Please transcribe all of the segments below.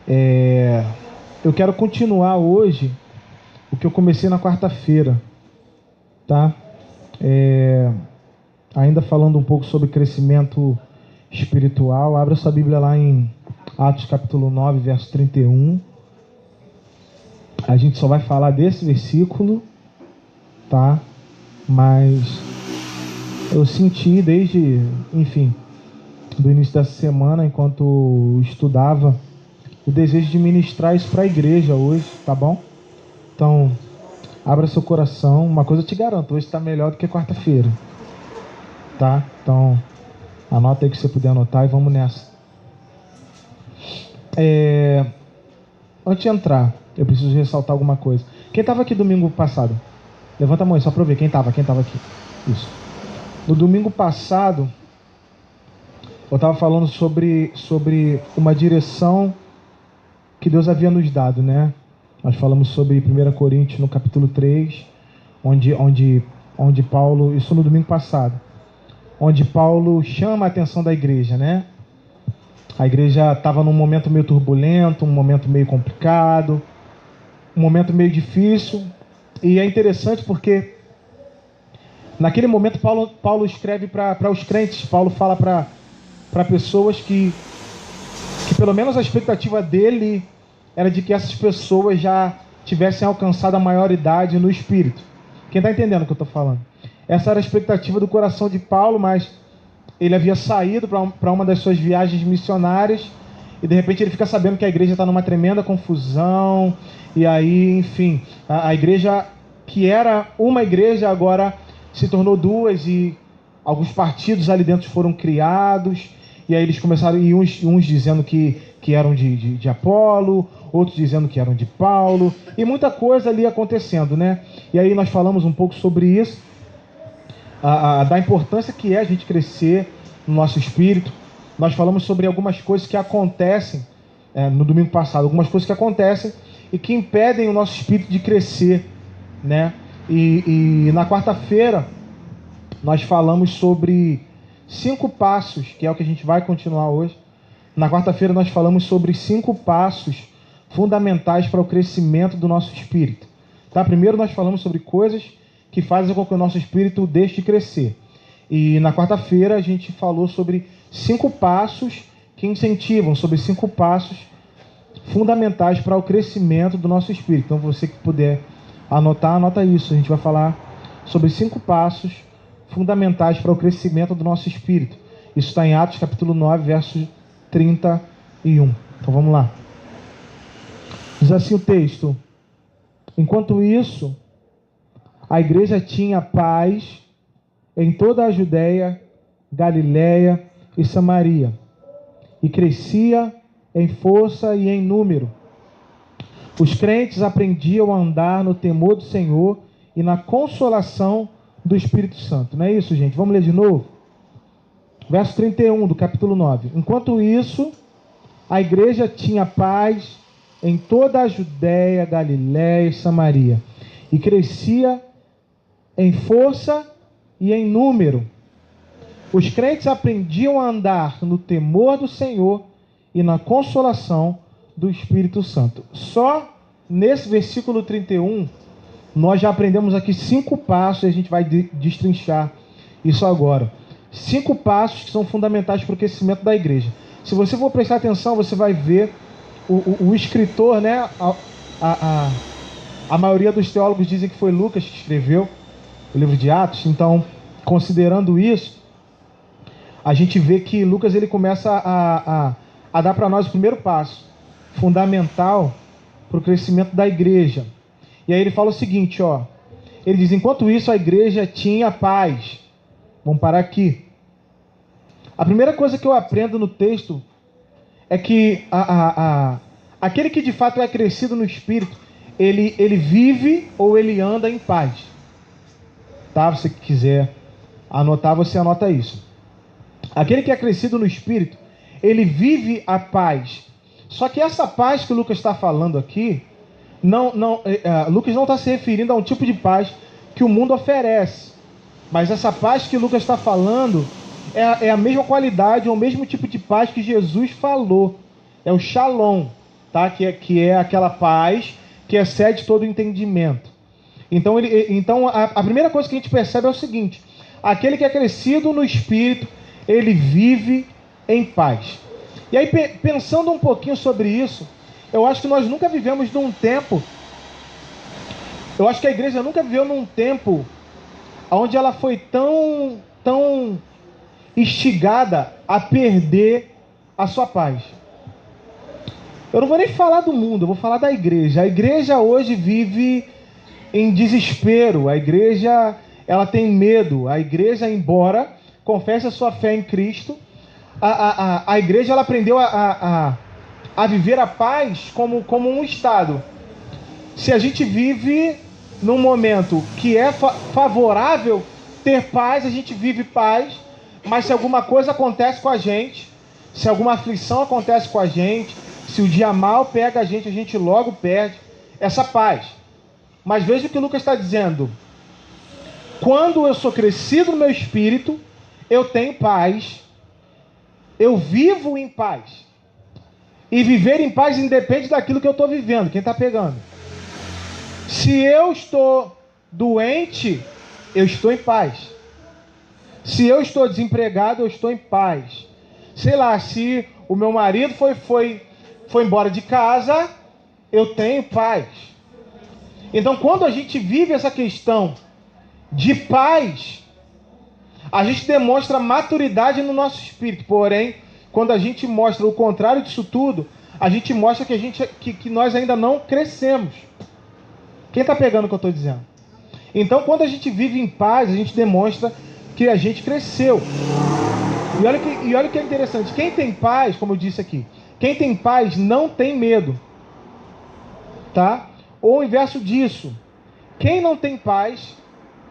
Eu quero continuar hoje o que eu comecei na quarta-feira, tá? Ainda falando um pouco sobre crescimento espiritual. Abra sua Bíblia lá em Atos capítulo 9, verso 31. A gente só vai falar desse versículo, tá? Mas eu senti desde, do início dessa semana, enquanto estudava, o desejo de ministrar isso para a igreja hoje, tá bom? Então, abra seu coração. Uma coisa eu te garanto, hoje está melhor do que quarta-feira, tá? Então, anota aí que você puder anotar e vamos nessa. Antes de entrar, eu preciso ressaltar alguma coisa. Quem estava aqui domingo passado? Levanta a mão aí, só para eu ver quem estava aqui. Isso. No domingo passado, eu estava falando sobre uma direção que Deus havia nos dado, né? Nós falamos sobre 1 Coríntios no capítulo 3, onde Paulo, isso no domingo passado, onde Paulo chama a atenção da igreja, né? A igreja estava num momento meio turbulento, um momento meio complicado, um momento meio difícil, e é interessante porque naquele momento Paulo escreve para os crentes. Paulo fala para pessoas que pelo menos a expectativa dele era de que essas pessoas já tivessem alcançado a maioridade no espírito. Quem está entendendo o que eu estou falando? Essa era a expectativa do coração de Paulo, mas ele havia saído para uma das suas viagens missionárias e de repente ele fica sabendo que a igreja está numa tremenda confusão. E aí, enfim, a igreja que era uma igreja agora se tornou duas, e alguns partidos ali dentro foram criados. E aí eles começaram, e uns dizendo que eram de Apolo, outros dizendo que eram de Paulo, e muita coisa ali acontecendo, né? E aí nós falamos um pouco sobre isso, da importância que é a gente crescer no nosso espírito. Nós falamos sobre algumas coisas que acontecem, no domingo passado, algumas coisas que acontecem e que impedem o nosso espírito de crescer, né? E na quarta-feira nós falamos sobre 5 passos, que é o que a gente vai continuar hoje. Na quarta-feira nós falamos sobre 5 passos fundamentais para o crescimento do nosso espírito. Tá? Primeiro nós falamos sobre coisas que fazem com que o nosso espírito deixe de crescer. E na quarta-feira a gente falou sobre 5 passos que incentivam, sobre 5 passos fundamentais para o crescimento do nosso espírito. Então você que puder anotar, anota isso. A gente vai falar sobre 5 passos fundamentais para o crescimento do nosso espírito. Isso está em Atos capítulo 9, verso 31. Então vamos lá. Diz assim o texto: enquanto isso, a igreja tinha paz em toda a Judéia, Galiléia e Samaria, e crescia em força e em número. Os crentes aprendiam a andar no temor do Senhor e na consolação do Espírito Santo. Não é isso, gente? Vamos ler de novo? Verso 31 do capítulo 9. Enquanto isso, a igreja tinha paz em toda a Judéia, Galiléia e Samaria, e crescia em força e em número. Os crentes aprendiam a andar no temor do Senhor e na consolação do Espírito Santo. Só nesse versículo 31, nós já aprendemos aqui 5 passos, e a gente vai destrinchar isso agora. 5 passos que são fundamentais para o crescimento da igreja. Se você for prestar atenção, você vai ver o escritor, né? A maioria dos teólogos dizem que foi Lucas que escreveu o livro de Atos. Então, considerando isso, a gente vê que Lucas ele começa a dar para nós o primeiro passo fundamental para o crescimento da igreja. E aí ele fala o seguinte, ó. Ele diz: enquanto isso a igreja tinha paz. Vamos parar aqui. A primeira coisa que eu aprendo no texto é que aquele que de fato é crescido no espírito, ele vive ou ele anda em paz. Tá? Se você quiser anotar, você anota isso. Aquele que é crescido no espírito, ele vive a paz. Só que essa paz que o Lucas está falando aqui, Lucas não está se referindo a um tipo de paz que o mundo oferece. Mas essa paz que Lucas está falando é a mesma qualidade, é o mesmo tipo de paz que Jesus falou. É o shalom. tá? Que é aquela paz que excede todo o entendimento. Então, a primeira coisa que a gente percebe é o seguinte: aquele que é crescido no Espírito, ele vive em paz. E aí, pensando um pouquinho sobre isso, eu acho que nós nunca vivemos num tempo, eu acho que a igreja nunca viveu num tempo onde ela foi tão instigada a perder a sua paz. Eu não vou nem falar do mundo, eu vou falar da igreja. A igreja hoje vive em desespero. A igreja, ela tem medo. A igreja, embora confesse a sua fé em Cristo, a igreja, ela aprendeu a viver a paz como um estado. Se a gente vive num momento que é favorável ter paz, a gente vive paz. Mas se alguma coisa acontece com a gente, se alguma aflição acontece com a gente, se o dia mal pega a gente logo perde essa paz. Mas veja o que o Lucas está dizendo: quando eu sou crescido no meu espírito, eu tenho paz, eu vivo em paz. E viver em paz independe daquilo que eu estou vivendo. Quem está pegando? Se eu estou doente, eu estou em paz. Se eu estou desempregado, eu estou em paz. Sei lá, se o meu marido foi embora de casa, eu tenho paz. Então, quando a gente vive essa questão de paz, a gente demonstra maturidade no nosso espírito. Porém, quando a gente mostra o contrário disso tudo, a gente mostra que nós ainda não crescemos. Quem está pegando o que eu estou dizendo? Então, quando a gente vive em paz, a gente demonstra que a gente cresceu. E olha que é interessante. Quem tem paz, como eu disse aqui, quem tem paz não tem medo. Tá? Ou o inverso disso. Quem não tem paz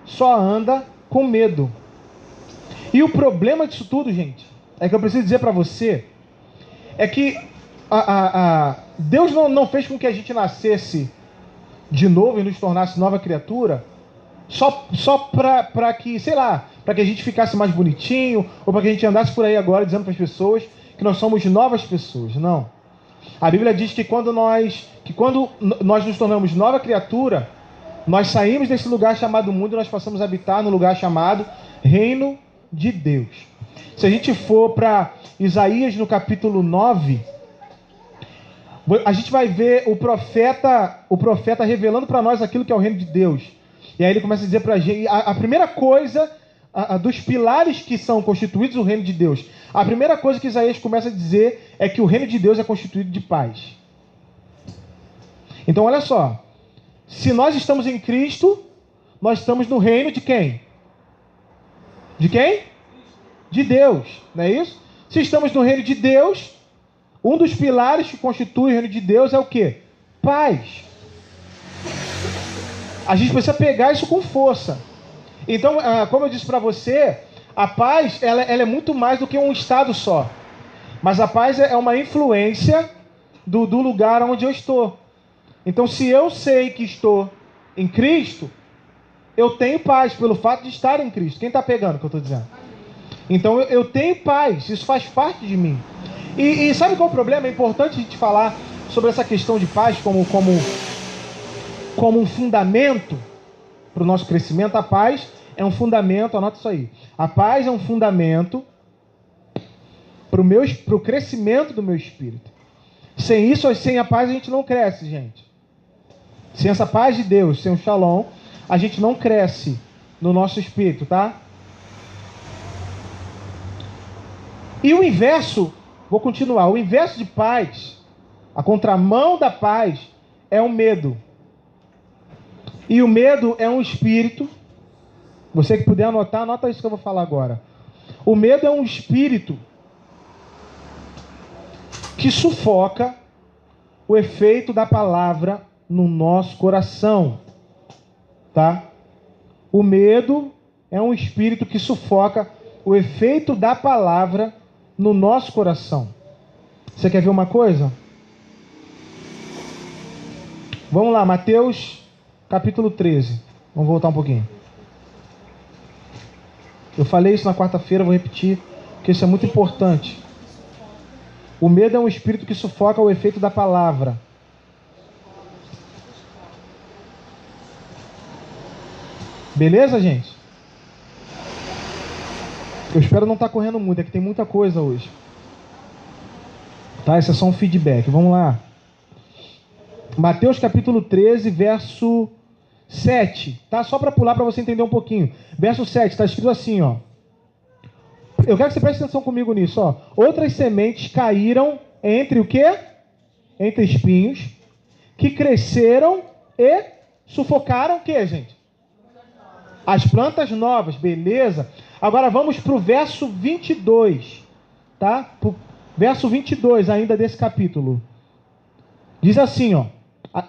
só anda com medo. E o problema disso tudo, gente, é que eu preciso dizer para você, é que Deus não fez com que a gente nascesse de novo e nos tornasse nova criatura só para que, sei lá, para que a gente ficasse mais bonitinho, ou para que a gente andasse por aí agora dizendo para as pessoas que nós somos novas pessoas. Não. A Bíblia diz que quando nós nos tornamos nova criatura, nós saímos desse lugar chamado mundo e nós passamos a habitar no lugar chamado Reino de Deus. Se a gente for para Isaías no capítulo 9, a gente vai ver o profeta revelando para nós aquilo que é o reino de Deus. E aí ele começa a dizer para a gente, a primeira coisa, dos pilares que são constituídos o reino de Deus, a primeira coisa que Isaías começa a dizer é que o reino de Deus é constituído de paz. Então olha só, se nós estamos em Cristo, nós estamos no reino de quem? De quem? De Deus, não é isso? Se estamos no reino de Deus, um dos pilares que constitui o reino de Deus é o quê? Paz. A gente precisa pegar isso com força. Então, como eu disse para você, a paz ela é muito mais do que um estado só. Mas a paz é uma influência do lugar onde eu estou. Então, se eu sei que estou em Cristo, eu tenho paz pelo fato de estar em Cristo. Quem está pegando o que eu estou dizendo? Então, eu tenho paz. Isso faz parte de mim. E sabe qual é o problema? É importante a gente falar sobre essa questão de paz como um fundamento para o nosso crescimento. A paz é um fundamento, anota isso aí. A paz é um fundamento para o crescimento do meu espírito. Sem isso, sem a paz, a gente não cresce, gente. Sem essa paz de Deus, sem o shalom, a gente não cresce no nosso espírito, tá? E o inverso, vou continuar. O inverso de paz, a contramão da paz, é o medo. E o medo é um espírito. Você que puder anotar, anota isso que eu vou falar agora. O medo é um espírito que sufoca o efeito da palavra no nosso coração. Tá? O medo é um espírito que sufoca o efeito da palavra no nosso coração. Você quer ver uma coisa? Vamos lá, Mateus capítulo 13. Vamos voltar um pouquinho. Eu falei isso na quarta-feira, vou repetir, porque isso é muito importante. O medo é um espírito que sufoca o efeito da palavra. Beleza, gente? Eu espero não estar correndo muito, é que tem muita coisa hoje. Tá? Esse é só um feedback. Vamos lá. Mateus capítulo 13, verso 7. Tá? Só para pular para você entender um pouquinho. Verso 7, está escrito assim, ó. Eu quero que você preste atenção comigo nisso, ó. Outras sementes caíram entre o quê? Entre espinhos, que cresceram e sufocaram o quê, gente? As plantas novas, beleza? Agora vamos para o verso 22, tá? Verso 22 ainda desse capítulo. Diz assim, ó.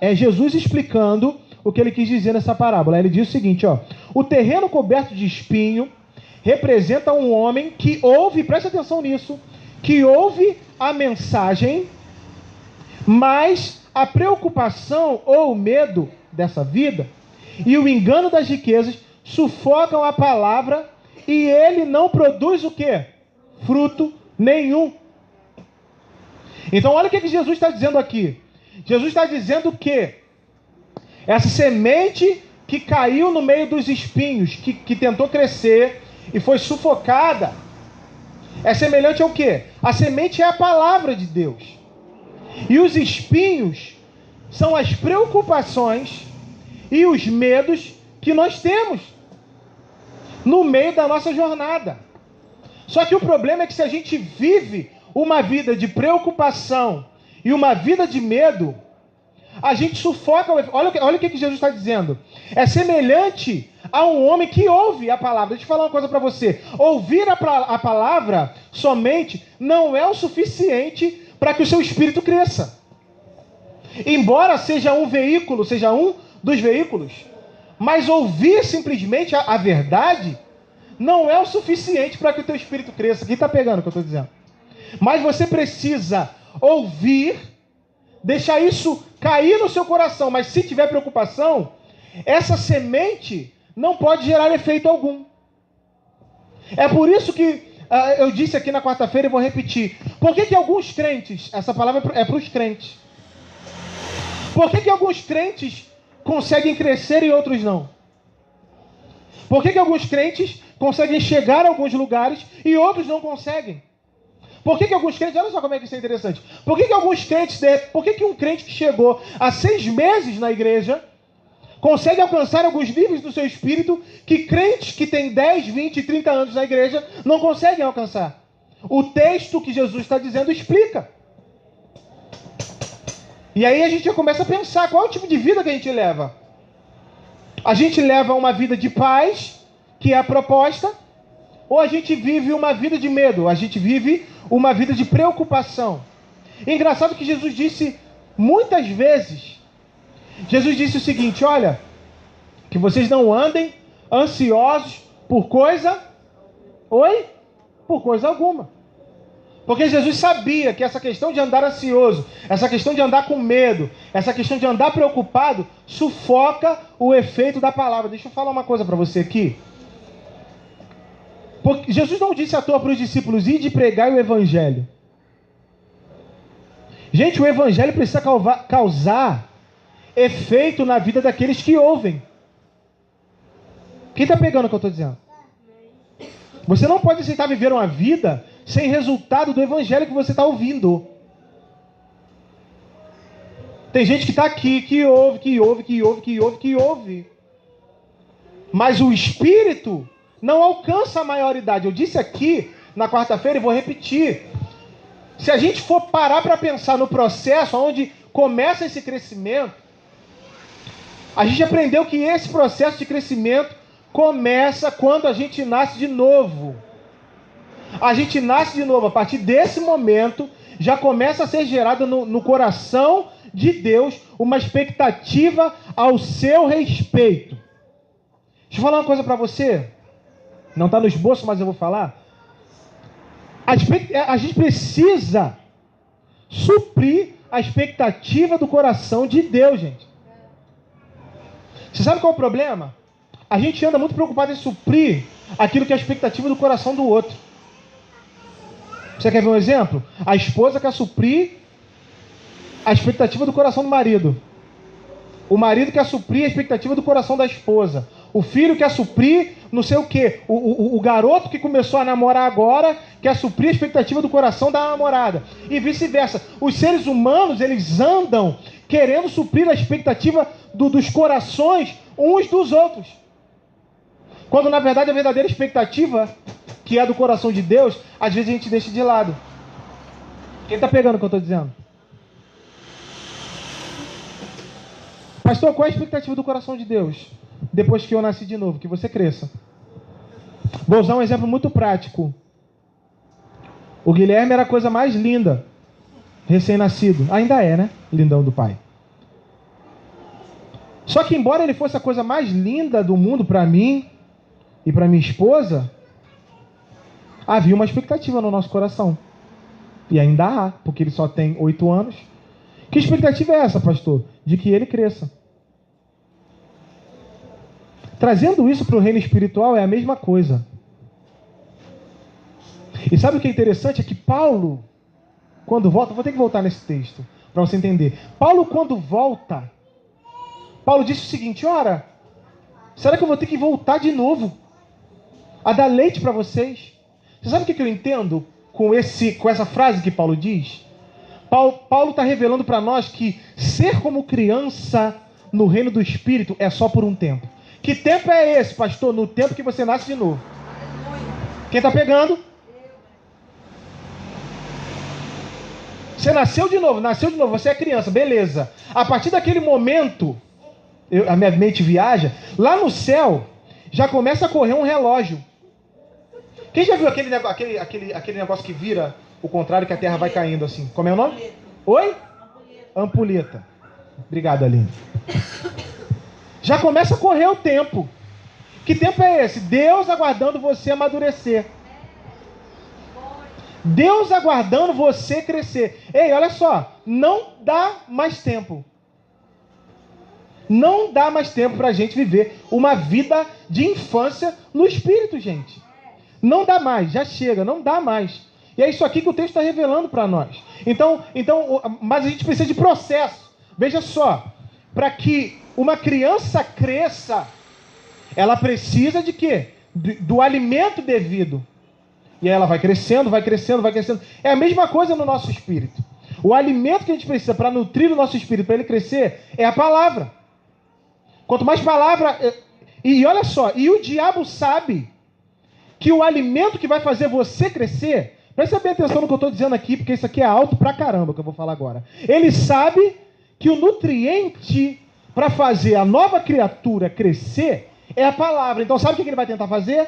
É Jesus explicando o que ele quis dizer nessa parábola. Ele diz o seguinte, ó. O terreno coberto de espinho representa um homem que ouve, preste atenção nisso, que ouve a mensagem, mas a preocupação ou o medo dessa vida e o engano das riquezas sufocam a palavra e ele não produz o quê? Fruto nenhum. Então olha o que Jesus está dizendo aqui. Jesus está dizendo que essa semente que caiu no meio dos espinhos, que tentou crescer e foi sufocada, é semelhante ao quê? A semente é a palavra de Deus. E os espinhos são as preocupações e os medos que nós temos no meio da nossa jornada. Só que o problema é que se a gente vive uma vida de preocupação e uma vida de medo, a gente sufoca. Olha o que Jesus está dizendo. É semelhante a um homem que ouve a palavra. Deixa eu falar uma coisa para você. Ouvir a palavra somente não é o suficiente para que o seu espírito cresça. Embora seja um veículo, seja um dos veículos, mas ouvir simplesmente a verdade não é o suficiente para que o teu espírito cresça. Quem está pegando o que eu estou dizendo? Mas você precisa ouvir, deixar isso cair no seu coração. Mas se tiver preocupação, essa semente não pode gerar efeito algum. É por isso que eu disse aqui na quarta-feira e vou repetir. Por que alguns crentes, essa palavra é para os crentes, por que alguns crentes conseguem crescer e outros não? Por que alguns crentes conseguem chegar a alguns lugares e outros não conseguem? Por que alguns crentes, olha só como é que isso é interessante. Por que alguns crentes, por que um crente que chegou há 6 meses na igreja consegue alcançar alguns níveis do seu espírito que crentes que têm 10, 20, 30 anos na igreja não conseguem alcançar? O texto que Jesus está dizendo explica. E aí a gente já começa a pensar qual é o tipo de vida que a gente leva. A gente leva uma vida de paz, que é a proposta, ou a gente vive uma vida de medo, a gente vive uma vida de preocupação. Engraçado que Jesus disse muitas vezes, Jesus disse o seguinte, olha, que vocês não andem ansiosos por coisa, por coisa alguma. Porque Jesus sabia que essa questão de andar ansioso, essa questão de andar com medo, essa questão de andar preocupado, sufoca o efeito da palavra. Deixa eu falar uma coisa para você aqui. Porque Jesus não disse à toa para os discípulos, ide pregar o evangelho. Gente, o evangelho precisa causar efeito na vida daqueles que ouvem. Quem está pegando o que eu estou dizendo? Você não pode aceitar viver uma vida sem resultado do evangelho que você está ouvindo. Tem gente que está aqui, que ouve. Mas o espírito não alcança a maioridade. Eu disse aqui na quarta-feira e vou repetir. Se a gente for parar para pensar no processo onde começa esse crescimento, a gente aprendeu que esse processo de crescimento começa quando a gente nasce de novo. A gente nasce de novo. A partir desse momento, já começa a ser gerada no coração de Deus uma expectativa ao seu respeito. Deixa eu falar uma coisa para você. Não está no esboço, mas eu vou falar. A gente precisa suprir a expectativa do coração de Deus, gente. Você sabe qual é o problema? A gente anda muito preocupado em suprir aquilo que é a expectativa do coração do outro. Você quer ver um exemplo? A esposa quer suprir a expectativa do coração do marido. O marido quer suprir a expectativa do coração da esposa. O filho quer suprir não sei o quê. O garoto que começou a namorar agora quer suprir a expectativa do coração da namorada. E vice-versa. Os seres humanos, eles andam querendo suprir a expectativa dos corações uns dos outros. Quando na verdade a verdadeira expectativa, que é do coração de Deus, às vezes a gente deixa de lado. Quem está pegando o que eu estou dizendo? Pastor, qual é a expectativa do coração de Deus? Depois que eu nasci de novo, que você cresça. Vou usar um exemplo muito prático. O Guilherme era a coisa mais linda, recém-nascido. Ainda é, né? Lindão do pai. Só que embora ele fosse a coisa mais linda do mundo para mim e para minha esposa, havia uma expectativa no nosso coração. E ainda há, porque ele só tem 8 anos. Que expectativa é essa, pastor? De que ele cresça. Trazendo isso para o reino espiritual é a mesma coisa. E sabe o que é interessante? É que Paulo, quando volta, vou ter que voltar nesse texto para você entender. Paulo, quando volta, Paulo disse o seguinte: ora, será que eu vou ter que voltar de novo a dar leite para vocês? Você sabe o que eu entendo com essa frase que Paulo diz? Paulo está revelando para nós que ser como criança no reino do Espírito é só por um tempo. Que tempo é esse, pastor? No tempo que você nasce de novo. Quem está pegando? Você nasceu de novo, você é criança, beleza. A partir daquele momento, a minha mente viaja, lá no céu, já começa a correr um relógio. Quem já viu aquele negócio que vira o contrário, que a terra vai caindo assim? Como é o nome? Oi? Ampulheta. Obrigado, Aline. Já começa a correr o tempo. Que tempo é esse? Deus aguardando você amadurecer. Deus aguardando você crescer. Ei, olha só, não dá mais tempo. Não dá mais tempo para a gente viver uma vida de infância no Espírito, gente. Não dá mais, já chega, não dá mais. E é isso aqui que o texto está revelando para nós. Então, mas a gente precisa de processo. Veja só, para que uma criança cresça, ela precisa de quê? Do alimento devido. E aí ela vai crescendo, vai crescendo, vai crescendo. É a mesma coisa no nosso espírito. O alimento que a gente precisa para nutrir o nosso espírito, para ele crescer, é a palavra. Quanto mais palavra... E olha só, e o diabo sabe que o alimento que vai fazer você crescer... Presta bem atenção no que eu estou dizendo aqui, porque isso aqui é alto pra caramba que eu vou falar agora. Ele sabe que o nutriente para fazer a nova criatura crescer é a palavra. Então sabe o que ele vai tentar fazer?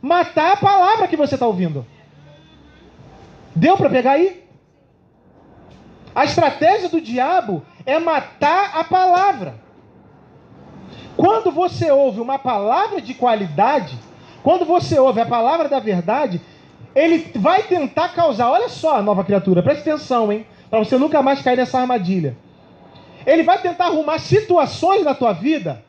Matar a palavra que você está ouvindo. Deu para pegar aí? A estratégia do diabo é matar a palavra. Quando você ouve uma palavra de qualidade, quando você ouve a palavra da verdade, ele vai tentar causar, olha só a nova criatura, preste atenção, hein? Para você nunca mais cair nessa armadilha. Ele vai tentar arrumar situações na tua vida,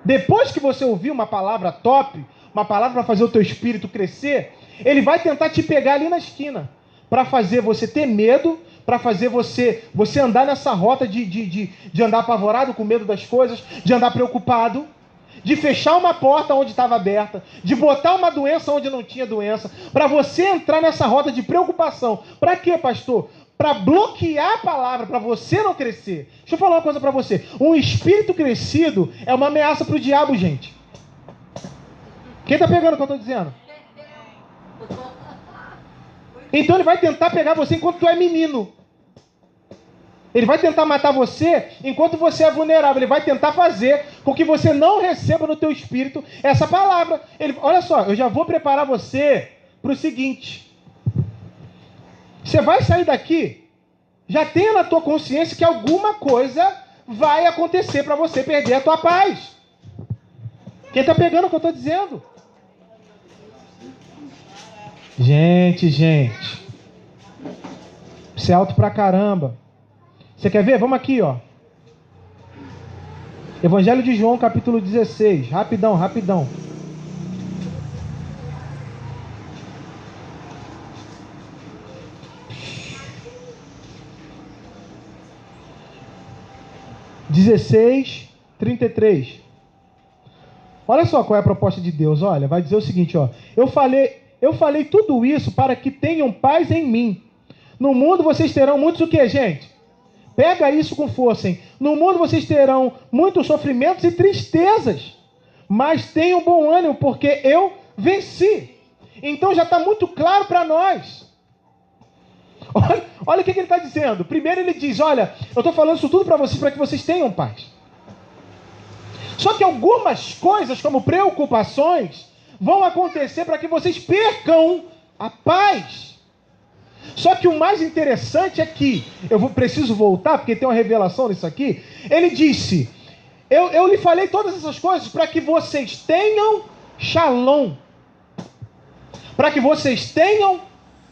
depois que você ouvir uma palavra top, uma palavra para fazer o teu espírito crescer, ele vai tentar te pegar ali na esquina, para fazer você ter medo, para fazer você andar nessa rota de andar apavorado, com medo das coisas, de andar preocupado, de fechar uma porta onde estava aberta, de botar uma doença onde não tinha doença, para você entrar nessa rota de preocupação. Para quê, pastor? Para bloquear a palavra, para você não crescer. Deixa eu falar uma coisa para você. Um espírito crescido é uma ameaça para o diabo, gente. Quem está pegando o que eu estou dizendo? Então ele vai tentar pegar você enquanto tu é menino. Ele vai tentar matar você enquanto você é vulnerável. Ele vai tentar fazer com que você não receba no teu espírito essa palavra. Olha só, eu já vou preparar você para o seguinte. Você vai sair daqui, já tenha na tua consciência que alguma coisa vai acontecer para você perder a tua paz. Quem está pegando o que eu estou dizendo? Gente. Isso é alto pra caramba. Você quer ver? Vamos aqui, ó. Evangelho de João, capítulo 16. Rapidão. 16:33. Olha só qual é a proposta de Deus. Olha, vai dizer o seguinte, ó. Eu falei tudo isso para que tenham paz em mim. No mundo vocês terão muitos o quê, gente? Pega isso com força, hein? No mundo vocês terão muitos sofrimentos e tristezas. Mas tenham bom ânimo, porque eu venci. Então já está muito claro para nós. Olha o que ele está dizendo. Primeiro ele diz, olha, eu estou falando isso tudo para vocês, para que vocês tenham paz. Só que algumas coisas, como preocupações, vão acontecer para que vocês percam a paz. Só que o mais interessante é que, preciso voltar, porque tem uma revelação nisso aqui. Ele disse, eu lhe falei todas essas coisas para que vocês tenham shalom. Para que vocês tenham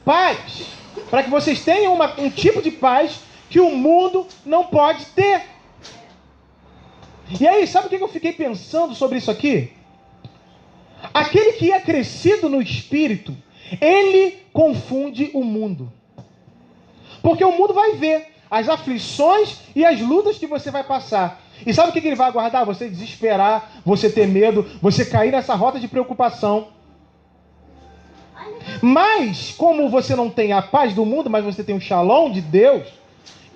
paz. Para que vocês tenham um tipo de paz que o mundo não pode ter. E aí, sabe o que eu fiquei pensando sobre isso aqui? Aquele que é crescido no Espírito, ele confunde o mundo. Porque o mundo vai ver as aflições e as lutas que você vai passar. E sabe o que ele vai aguardar? Você desesperar, você ter medo, você cair nessa rota de preocupação. Mas, como você não tem a paz do mundo, mas você tem o shalom de Deus,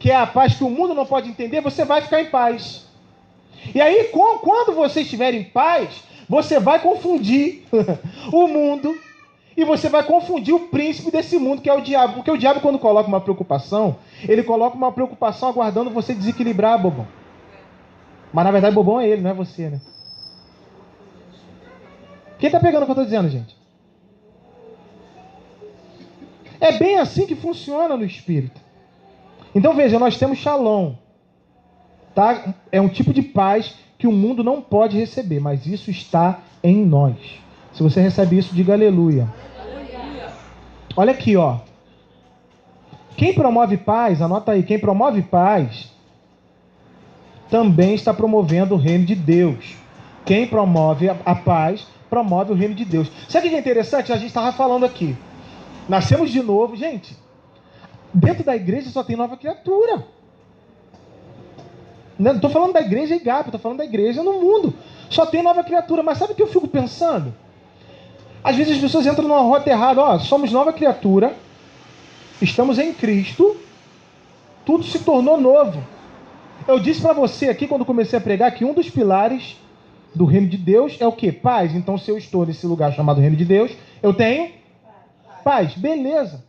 que é a paz que o mundo não pode entender, você vai ficar em paz. E aí, quando você estiver em paz, você vai confundir o mundo e você vai confundir o príncipe desse mundo, que é o diabo. Porque o diabo, quando coloca uma preocupação, ele coloca uma preocupação aguardando você desequilibrar, bobão. Mas, na verdade, bobão é ele, não é você, né? Quem está pegando o que eu estou dizendo, gente? É bem assim que funciona no Espírito. Então, veja, nós temos shalom. Tá? É um tipo de paz que o mundo não pode receber, mas isso está em nós. Se você recebe isso, diga aleluia. Olha aqui, ó. Quem promove paz, anota aí, quem promove paz também está promovendo o reino de Deus. Quem promove a paz, promove o reino de Deus. Sabe o que é interessante? A gente estava falando aqui. Nascemos de novo. Gente, dentro da igreja só tem nova criatura. Não estou falando da igreja IGAP, estou falando da igreja no mundo. Só tem nova criatura. Mas sabe o que eu fico pensando? Às vezes as pessoas entram numa rota errada. Ó, somos nova criatura, estamos em Cristo, tudo se tornou novo. Eu disse para você aqui, quando comecei a pregar, que um dos pilares do reino de Deus é o quê? Paz. Então, se eu estou nesse lugar chamado reino de Deus, eu tenho paz. Beleza.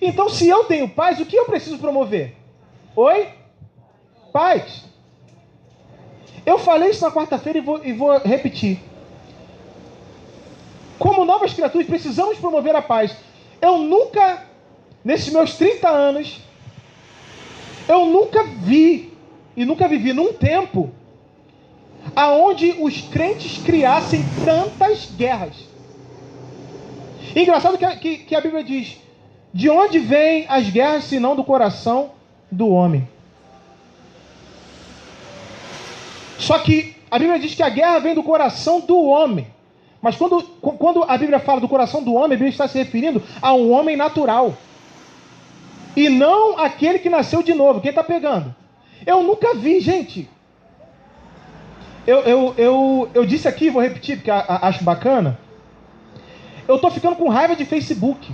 Então, se eu tenho paz, o que eu preciso promover? Oi? Paz. Eu falei isso na quarta-feira e vou repetir. Como novas criaturas, precisamos promover a paz. Eu nunca, nesses meus 30 anos, eu nunca vi e nunca vivi num tempo aonde os crentes criassem tantas guerras. Engraçado que a Bíblia diz, de onde vêm as guerras, senão do coração do homem? Só que a Bíblia diz que a guerra vem do coração do homem. Mas quando a Bíblia fala do coração do homem, a Bíblia está se referindo a um homem natural. E não aquele que nasceu de novo. Quem está pegando? Eu nunca vi, gente. Eu disse aqui, vou repetir, porque acho bacana. Eu estou ficando com raiva de Facebook.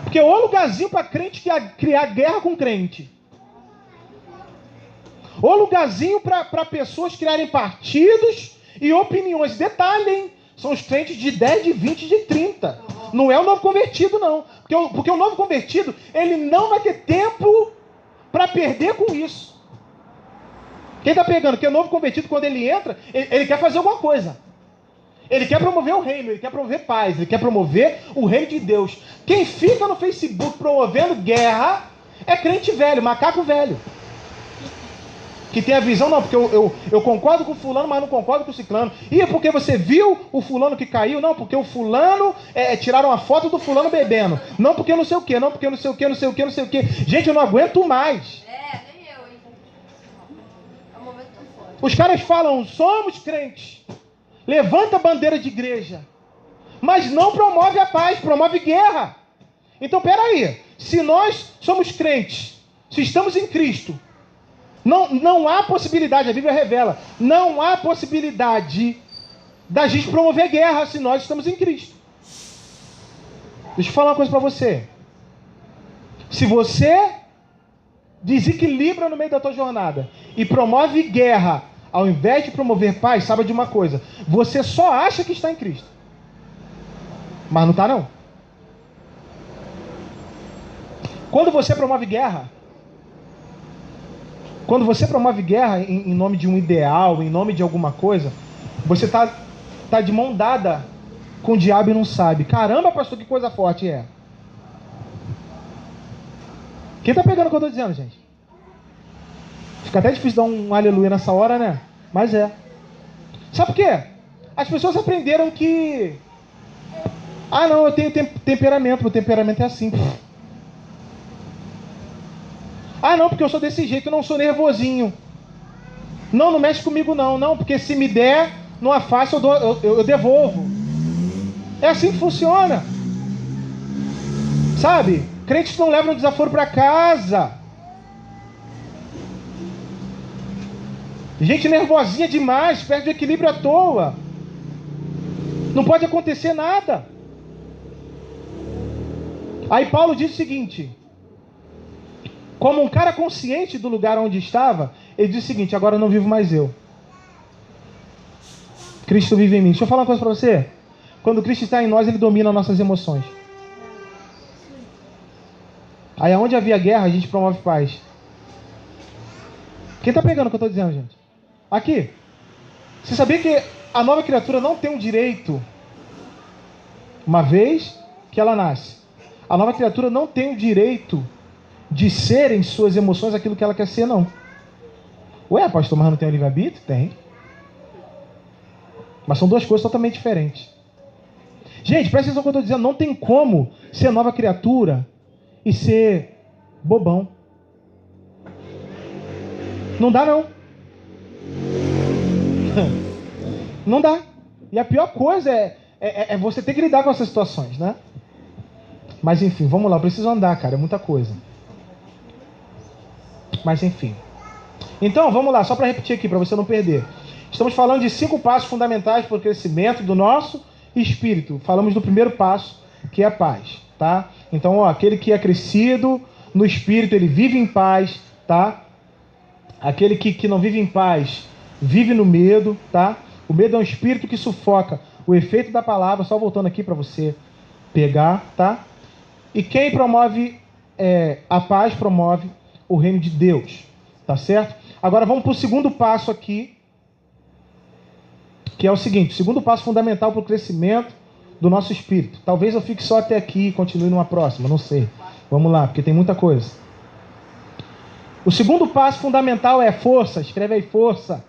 Porque é o lugarzinho para crente criar guerra com crente. O lugarzinho para pessoas criarem partidos e opiniões. Detalhem, são os crentes de 10, de 20, de 30. Não é o novo convertido, não. Porque o novo convertido, ele não vai ter tempo para perder com isso. Quem está pegando? Porque o novo convertido, quando ele entra, ele quer fazer alguma coisa. Ele quer promover o reino, ele quer promover paz, ele quer promover o reino de Deus. Quem fica no Facebook promovendo guerra é crente velho, macaco velho. Que tem a visão, não, porque eu concordo com o fulano, mas não concordo com o ciclano. E é porque você viu o fulano que caiu? Não, porque o fulano, tiraram a foto do fulano bebendo. Não, porque não sei o quê, não, porque não sei o quê, não sei o quê, não sei o quê. Gente, eu não aguento mais. Nem eu, hein? É um momento tão forte. Os caras falam, somos crentes. Levanta a bandeira de igreja. Mas não promove a paz, promove guerra. Então, peraí. Se nós somos crentes, se estamos em Cristo, Não há possibilidade, a Bíblia revela, não há possibilidade da gente promover guerra se nós estamos em Cristo. Deixa eu falar uma coisa para você. Se você desequilibra no meio da tua jornada e promove guerra ao invés de promover paz, saiba de uma coisa: você só acha que está em Cristo, mas não está não. Quando você promove guerra, em nome de um ideal, em nome de alguma coisa, você tá de mão dada com o diabo e não sabe. Caramba, pastor, que coisa forte é. Quem tá pegando o que eu tô dizendo, gente? Fica até difícil dar um aleluia nessa hora, né? Mas é. Sabe por quê? As pessoas aprenderam que... Ah, não, eu tenho temperamento. Meu temperamento é assim. Ah, não, porque eu sou desse jeito. Eu não sou nervosinho. Não mexe comigo não. Não, porque se me der, numa faixa eu devolvo. É assim que funciona. Sabe? Crentes não levam desaforo para casa. Gente nervosinha demais, perde o equilíbrio à toa. Não pode acontecer nada. Aí Paulo diz o seguinte: como um cara consciente do lugar onde estava, ele diz o seguinte: agora não vivo mais eu, Cristo vive em mim. Deixa eu falar uma coisa para você. Quando Cristo está em nós, Ele domina nossas emoções. Aí onde havia guerra, a gente promove paz. Quem está pegando o que eu estou dizendo, gente? Aqui. Você sabia que a nova criatura não tem um direito, uma vez que ela nasce, a nova criatura não tem o direito de ser em suas emoções aquilo que ela quer ser, não. Ué, pastor, mas não tem o livre-arbítrio? Tem. Mas são duas coisas totalmente diferentes. Gente, presta atenção no que eu estou dizendo. Não tem como ser nova criatura e ser bobão. Não dá, não. Não dá. E a pior coisa é você ter que lidar com essas situações, né? Mas enfim, vamos lá. Eu preciso andar, cara. É muita coisa. Mas enfim. Então, vamos lá. Só para repetir aqui, para você não perder. Estamos falando de 5 passos fundamentais para o crescimento do nosso espírito. Falamos do primeiro passo, que é a paz, tá? Então, aquele que é crescido no espírito, ele vive em paz, tá? Aquele que não vive em paz, vive no medo, tá? O medo é um espírito que sufoca o efeito da palavra, só voltando aqui para você pegar, tá? E quem promove a paz, promove o reino de Deus, tá certo? Agora vamos para o segundo passo aqui, que é o seguinte: o segundo passo fundamental para o crescimento do nosso espírito. Talvez eu fique só até aqui e continue numa próxima, não sei. Vamos lá, porque tem muita coisa. O segundo passo fundamental é força. Escreve aí, força.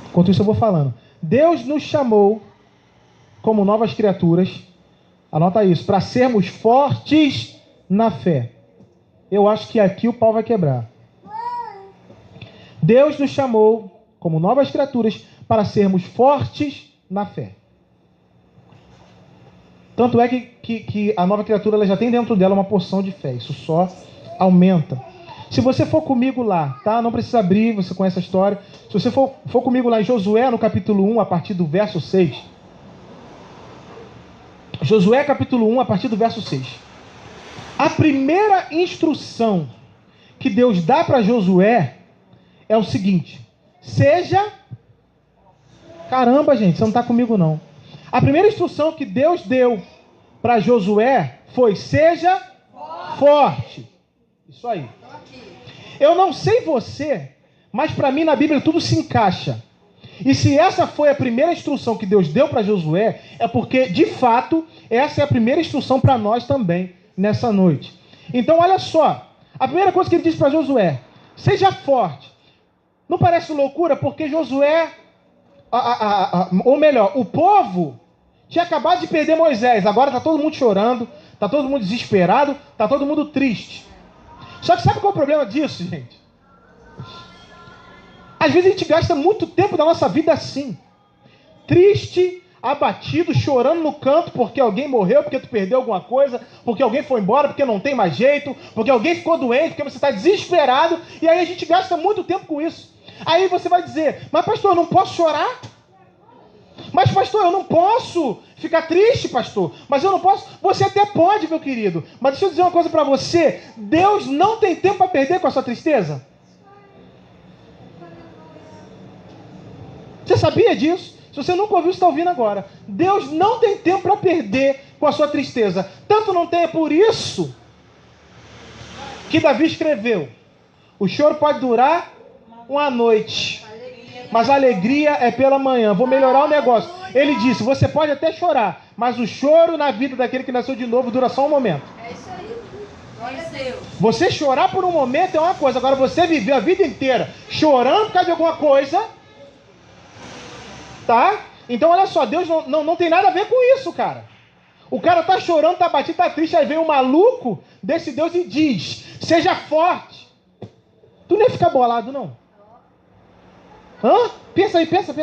Enquanto isso eu vou falando. Deus nos chamou como novas criaturas, anota isso, para sermos fortes na fé. Eu acho que aqui o pau vai quebrar. Deus nos chamou como novas criaturas para sermos fortes na fé. Tanto é que a nova criatura ela já tem dentro dela uma porção de fé. Isso só aumenta. Se você for comigo lá, tá? Não precisa abrir, você conhece a história. Se você for comigo lá em Josué, no capítulo 1, a partir do verso 6. Josué, capítulo 1, a partir do verso 6. A primeira instrução que Deus dá para Josué é o seguinte: seja... Caramba, gente, você não está comigo não. A primeira instrução que Deus deu para Josué foi: seja forte. Isso aí. Eu não sei você, mas para mim na Bíblia tudo se encaixa. E se essa foi a primeira instrução que Deus deu para Josué, é porque, de fato, essa é a primeira instrução para nós também, nessa noite. Então, olha só. A primeira coisa que ele diz para Josué: seja forte. Não parece loucura? Porque Josué, ou melhor, o povo tinha acabado de perder Moisés. Agora está todo mundo chorando, está todo mundo desesperado, está todo mundo triste. Só que sabe qual é o problema disso, gente? Às vezes a gente gasta muito tempo da nossa vida assim, triste, abatido, chorando no canto porque alguém morreu, porque tu perdeu alguma coisa, porque alguém foi embora, porque não tem mais jeito, porque alguém ficou doente, porque você está desesperado, e aí a gente gasta muito tempo com isso. Aí você vai dizer, mas pastor, eu não posso chorar? Mas pastor, eu não posso ficar triste, pastor, mas eu não posso. Você até pode, meu querido, mas deixa eu dizer uma coisa para você, Deus não tem tempo para perder com a sua tristeza. Você sabia disso? Se você nunca ouviu, você está ouvindo agora. Deus não tem tempo para perder com a sua tristeza. Tanto não tem, é por isso que Davi escreveu: o choro pode durar uma noite, mas a alegria é pela manhã. Vou melhorar o negócio. Ele disse, você pode até chorar, mas o choro na vida daquele que nasceu de novo dura só um momento. É isso aí. Glória a Deus. Você chorar por um momento é uma coisa. Agora você viver a vida inteira chorando por causa de alguma coisa, tá? Então olha só, Deus não tem nada a ver com isso, cara. O cara tá chorando, tá batido, tá triste, aí vem um maluco desse Deus e diz, seja forte. Tu nem fica bolado, não? Hã? Pensa aí, pensa.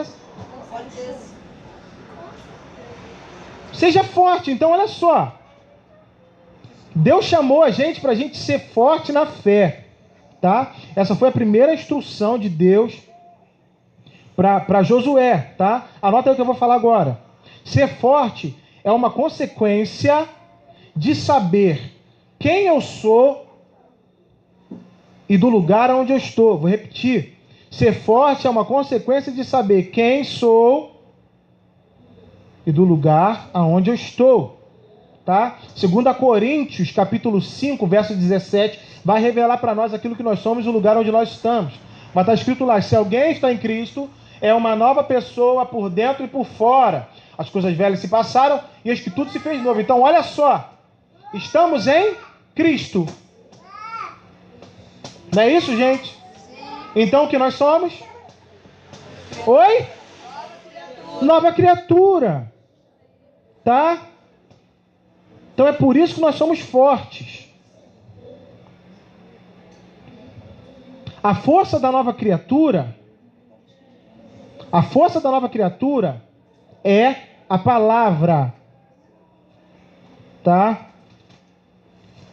Seja forte. Então olha só, Deus chamou a gente para a gente ser forte na fé, tá? Essa foi a primeira instrução de Deus para Josué, tá? Anota aí o que eu vou falar agora. Ser forte é uma consequência de saber quem eu sou e do lugar onde eu estou. Vou repetir. Ser forte é uma consequência de saber quem sou e do lugar aonde eu estou, tá? 2 Coríntios, capítulo 5, verso 17, vai revelar para nós aquilo que nós somos e o lugar onde nós estamos. Mas está escrito lá, se alguém está em Cristo, é uma nova pessoa por dentro e por fora. As coisas velhas se passaram e eis que tudo se fez novo. Então, olha só, estamos em Cristo. Não é isso, gente? Então, o que nós somos? Oi? Nova criatura. Tá? Então, é por isso que nós somos fortes. A força da nova criatura é a palavra, tá?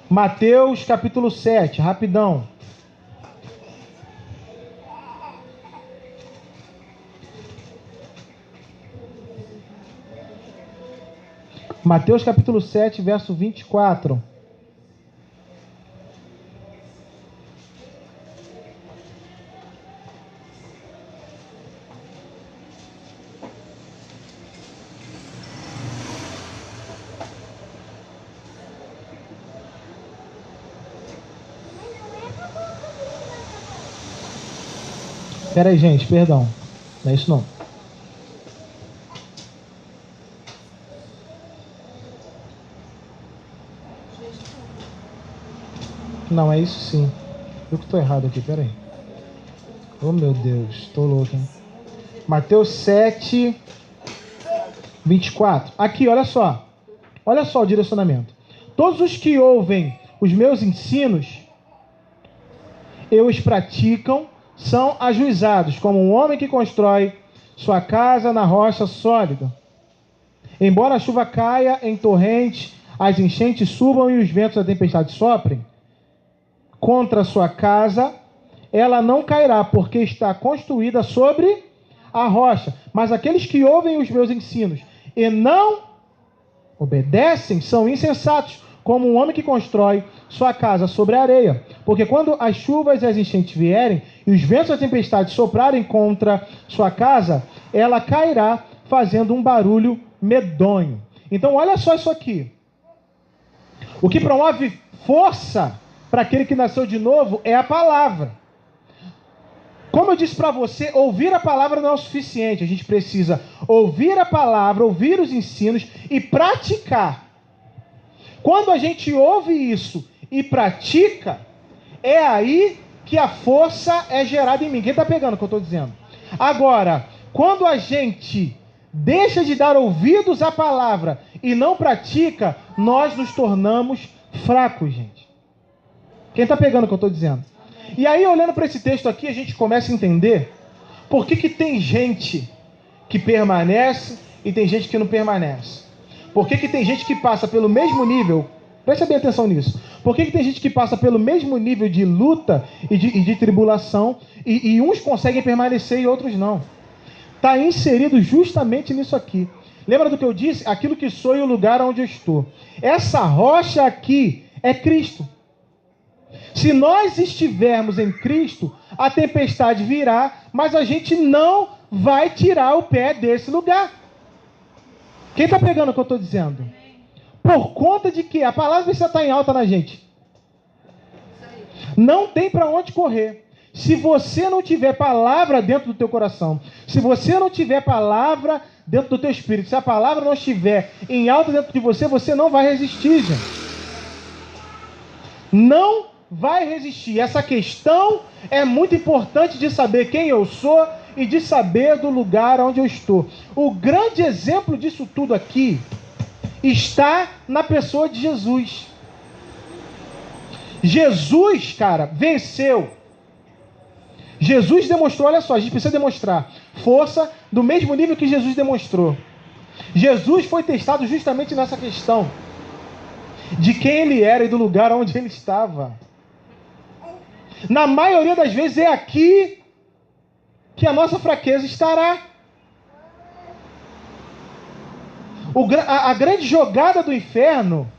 Mateus capítulo 7, rapidão. Mateus capítulo 7, verso 24. Espera aí, gente, perdão. Não é isso não. Não, é isso sim. Eu que estou errado aqui, pera aí. Oh, meu Deus, estou louco, hein? Mateus 7, 24. Aqui, olha só. Olha só o direcionamento. Todos os que ouvem os meus ensinos e os praticam são ajuizados como um homem que constrói sua casa na rocha sólida. Embora a chuva caia em torrente, as enchentes subam e os ventos da tempestade soprem contra a sua casa, ela não cairá, porque está construída sobre a rocha. Mas aqueles que ouvem os meus ensinos e não obedecem são insensatos, como um homem que constrói sua casa sobre a areia. Porque quando as chuvas e as enchentes vierem, e os ventos da tempestade soprarem contra sua casa, ela cairá, fazendo um barulho medonho. Então olha só isso aqui. O que promove força para aquele que nasceu de novo é a palavra. Como eu disse para você, ouvir a palavra não é o suficiente. A gente precisa ouvir a palavra, ouvir os ensinos e praticar. Quando a gente ouve isso e pratica, é aí que a força é gerada em mim. Quem está pegando o que eu estou dizendo? Agora, quando a gente deixa de dar ouvidos à palavra e não pratica, nós nos tornamos fracos, gente. Quem está pegando o que eu estou dizendo? E aí, olhando para esse texto aqui, a gente começa a entender por que tem gente que permanece e tem gente que não permanece? Por que tem gente que passa pelo mesmo nível? Presta bem atenção nisso. Por que tem gente que passa pelo mesmo nível de luta e de tribulação e uns conseguem permanecer e outros não? Está inserido justamente nisso aqui. Lembra do que eu disse? Aquilo que sou e o lugar onde eu estou. Essa rocha aqui é Cristo. Se nós estivermos em Cristo, a tempestade virá, mas a gente não vai tirar o pé desse lugar. Quem está pegando o que eu estou dizendo? Por conta de que a palavra precisa estar em alta na gente. Não tem para onde correr. Se você não tiver palavra dentro do teu coração, se você não tiver palavra dentro do teu espírito, se a palavra não estiver em alta dentro de você, você não vai resistir, gente. Não vai resistir. Essa questão é muito importante de saber quem eu sou e de saber do lugar onde eu estou. O grande exemplo disso tudo aqui está na pessoa de Jesus. Jesus, cara, venceu. Jesus demonstrou, olha só, a gente precisa demonstrar força do mesmo nível que Jesus demonstrou. Jesus foi testado justamente nessa questão de quem ele era e do lugar onde ele estava. Na maioria das vezes é aqui que a nossa fraqueza estará. A grande jogada do inferno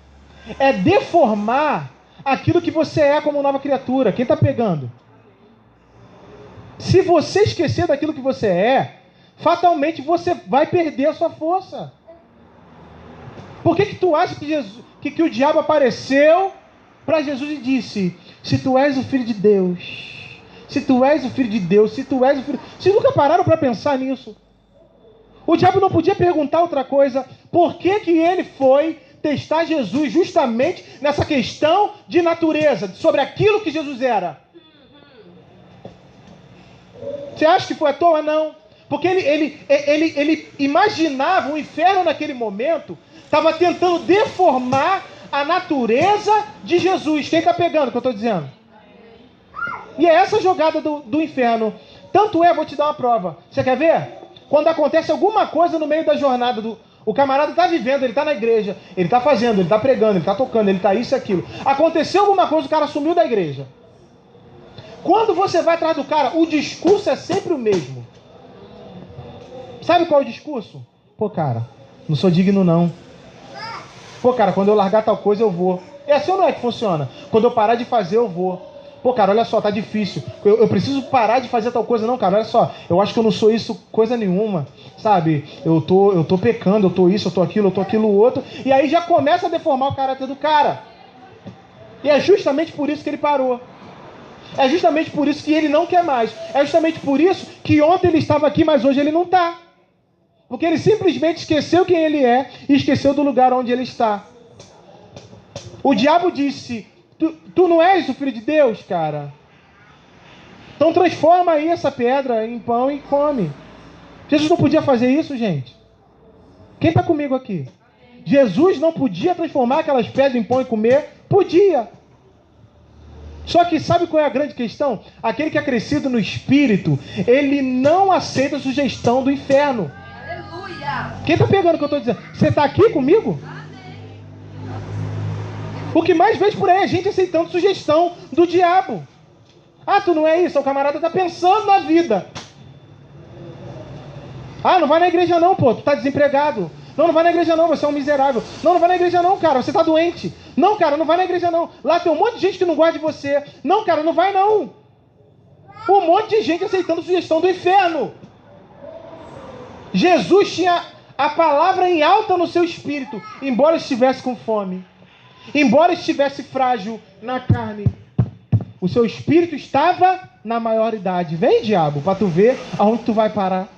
é deformar aquilo que você é como nova criatura. Quem está pegando? Se você esquecer daquilo que você é, fatalmente você vai perder a sua força. Por que tu acha que o diabo apareceu para Jesus e disse: se tu és o Filho de Deus, se tu és o Filho de Deus, se tu és o Filho... Vocês nunca pararam para pensar nisso? O diabo não podia perguntar outra coisa. Por que ele foi testar Jesus justamente nessa questão de natureza, sobre aquilo que Jesus era? Você acha que foi à toa? Não. Porque ele imaginava o inferno naquele momento, estava tentando deformar a natureza de Jesus. Quem está pegando o que eu estou dizendo? E é essa jogada do inferno. Tanto é, vou te dar uma prova. Você quer ver? Quando acontece alguma coisa no meio da jornada, o camarada está vivendo, ele está na igreja, ele está fazendo, ele está pregando, ele está tocando, ele está isso e aquilo. Aconteceu alguma coisa, o cara sumiu da igreja. Quando você vai atrás do cara, o discurso é sempre o mesmo. Sabe qual é o discurso? Pô, cara, não sou digno não. Pô, cara, quando eu largar tal coisa eu vou. É assim ou não é que funciona? Quando eu parar de fazer eu vou. Pô, cara, olha só, tá difícil. Eu preciso parar de fazer tal coisa. Não, cara, olha só. Eu acho que eu não sou isso coisa nenhuma. Sabe? Eu tô pecando, eu tô isso, eu tô aquilo outro. E aí já começa a deformar o caráter do cara. E é justamente por isso que ele parou. É justamente por isso que ele não quer mais. É justamente por isso que ontem ele estava aqui, mas hoje ele não está. Porque ele simplesmente esqueceu quem ele é e esqueceu do lugar onde ele está. O diabo disse: Tu não és o Filho de Deus, cara? Então transforma aí essa pedra em pão e come. Jesus não podia fazer isso, gente? Quem está comigo aqui? Jesus não podia transformar aquelas pedras em pão e comer? Podia. Só que sabe qual é a grande questão? Aquele que é crescido no Espírito, ele não aceita a sugestão do inferno. Aleluia! Quem está pegando o que eu estou dizendo? Você está aqui comigo? O que mais vejo por aí é gente aceitando sugestão do diabo. Ah, tu não é isso? O camarada está pensando na vida. Ah, não vai na igreja não, pô, tu está desempregado. Não vai na igreja não, você é um miserável. Não vai na igreja não, cara, você está doente. Não, cara, não vai na igreja não. Lá tem um monte de gente que não gosta de você. Não, cara, não vai não. Um monte de gente aceitando sugestão do inferno. Jesus tinha a palavra em alta no seu espírito, embora estivesse com fome. Embora estivesse frágil na carne, o seu espírito estava na maioridade. Vem, diabo, para tu ver aonde tu vai parar.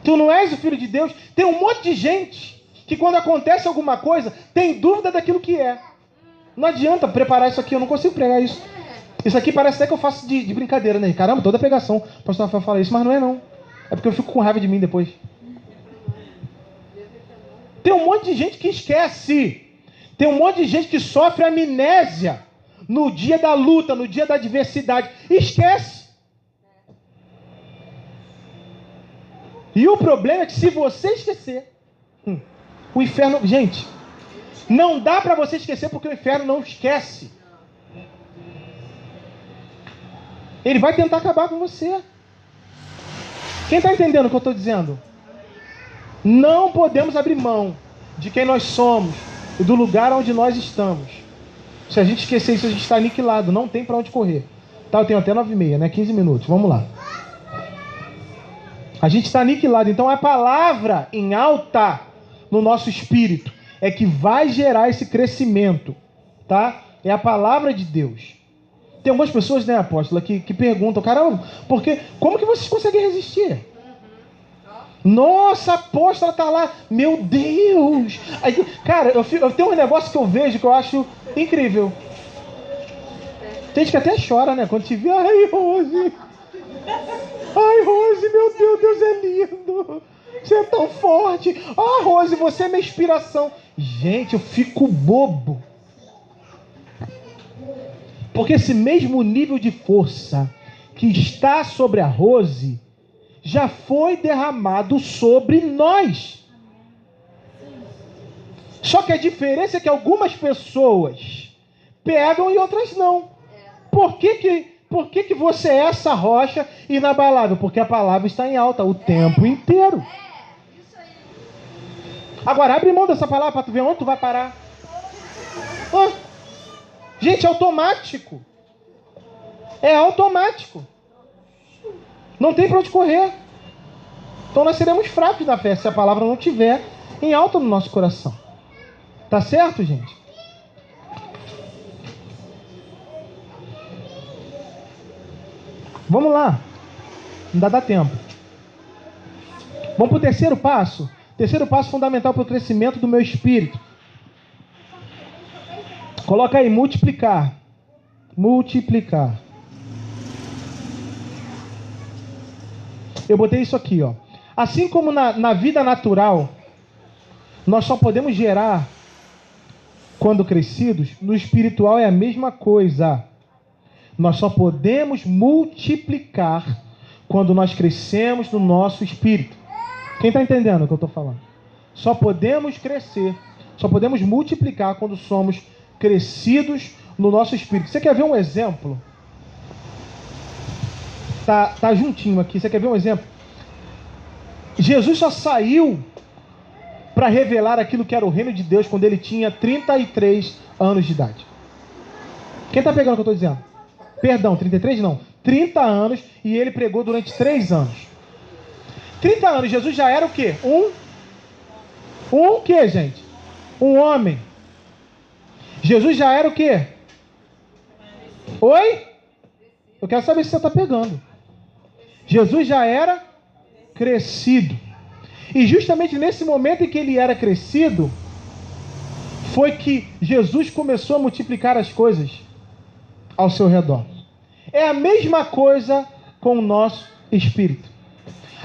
Tu não és o Filho de Deus. Tem um monte de gente que quando acontece alguma coisa tem dúvida daquilo que é. Não adianta preparar isso aqui, eu não consigo pregar isso. Isso aqui parece até que eu faço de brincadeira, né? Caramba, toda pregação o pastor Rafael fala isso, mas não é não. É porque eu fico com raiva de mim depois. Tem um monte de gente que esquece. Tem um monte de gente que sofre amnésia no dia da luta, no dia da adversidade. Esquece. E o problema é que se você esquecer, o inferno... Gente, não dá para você esquecer porque o inferno não esquece. Ele vai tentar acabar com você. Quem está entendendo o que eu estou dizendo? Não podemos abrir mão de quem nós somos e do lugar onde nós estamos. Se a gente esquecer isso, a gente está aniquilado. Não tem para onde correr. Tá, eu tenho até 9h30, né? 15 minutos. Vamos lá. A gente está aniquilado. Então a palavra em alta no nosso espírito é que vai gerar esse crescimento. Tá? É a palavra de Deus. Tem algumas pessoas, né, apóstola, que perguntam, caramba, como que vocês conseguem resistir? Nossa, a apóstola tá lá, meu Deus! Aí, cara, eu tenho um negócio que eu vejo que eu acho incrível. Tem gente que até chora, né, quando te vê, ai, Rose, meu Deus é lindo, você é tão forte, ah, Rose, você é minha inspiração. Gente, eu fico bobo. Porque esse mesmo nível de força que está sobre a Rose já foi derramado sobre nós. Só que a diferença é que algumas pessoas pegam e outras não. Por que você é essa rocha inabalável? Porque a palavra está em alta o tempo inteiro. Agora, abre mão dessa palavra para tu ver onde tu vai parar. Gente, é automático. É automático. Não tem para onde correr. Então nós seremos fracos na fé se a palavra não estiver em alta no nosso coração. Tá certo, gente? Vamos lá. Ainda dá tempo. Vamos para o terceiro passo. Terceiro passo fundamental para o crescimento do meu espírito. Coloca aí, multiplicar. Multiplicar. Eu botei isso aqui, ó. Assim como na vida natural, nós só podemos gerar quando crescidos, no espiritual é a mesma coisa. Nós só podemos multiplicar quando nós crescemos no nosso espírito. Quem está entendendo o que eu estou falando? Só podemos crescer, só podemos multiplicar quando somos crescidos no nosso espírito. Você quer ver um exemplo? Tá juntinho aqui. Você quer ver um exemplo? Jesus só saiu para revelar aquilo que era o reino de Deus quando ele tinha 33 anos de idade. Quem está pegando o que eu estou dizendo? Perdão, 33 não. 30 anos e ele pregou durante 3 anos. 30 anos, Jesus já era o quê? O quê, gente? Um homem. Jesus já era o quê? Oi? Eu quero saber se você está pegando. Jesus já era crescido. E justamente nesse momento em que ele era crescido, foi que Jesus começou a multiplicar as coisas ao seu redor. É a mesma coisa com o nosso espírito.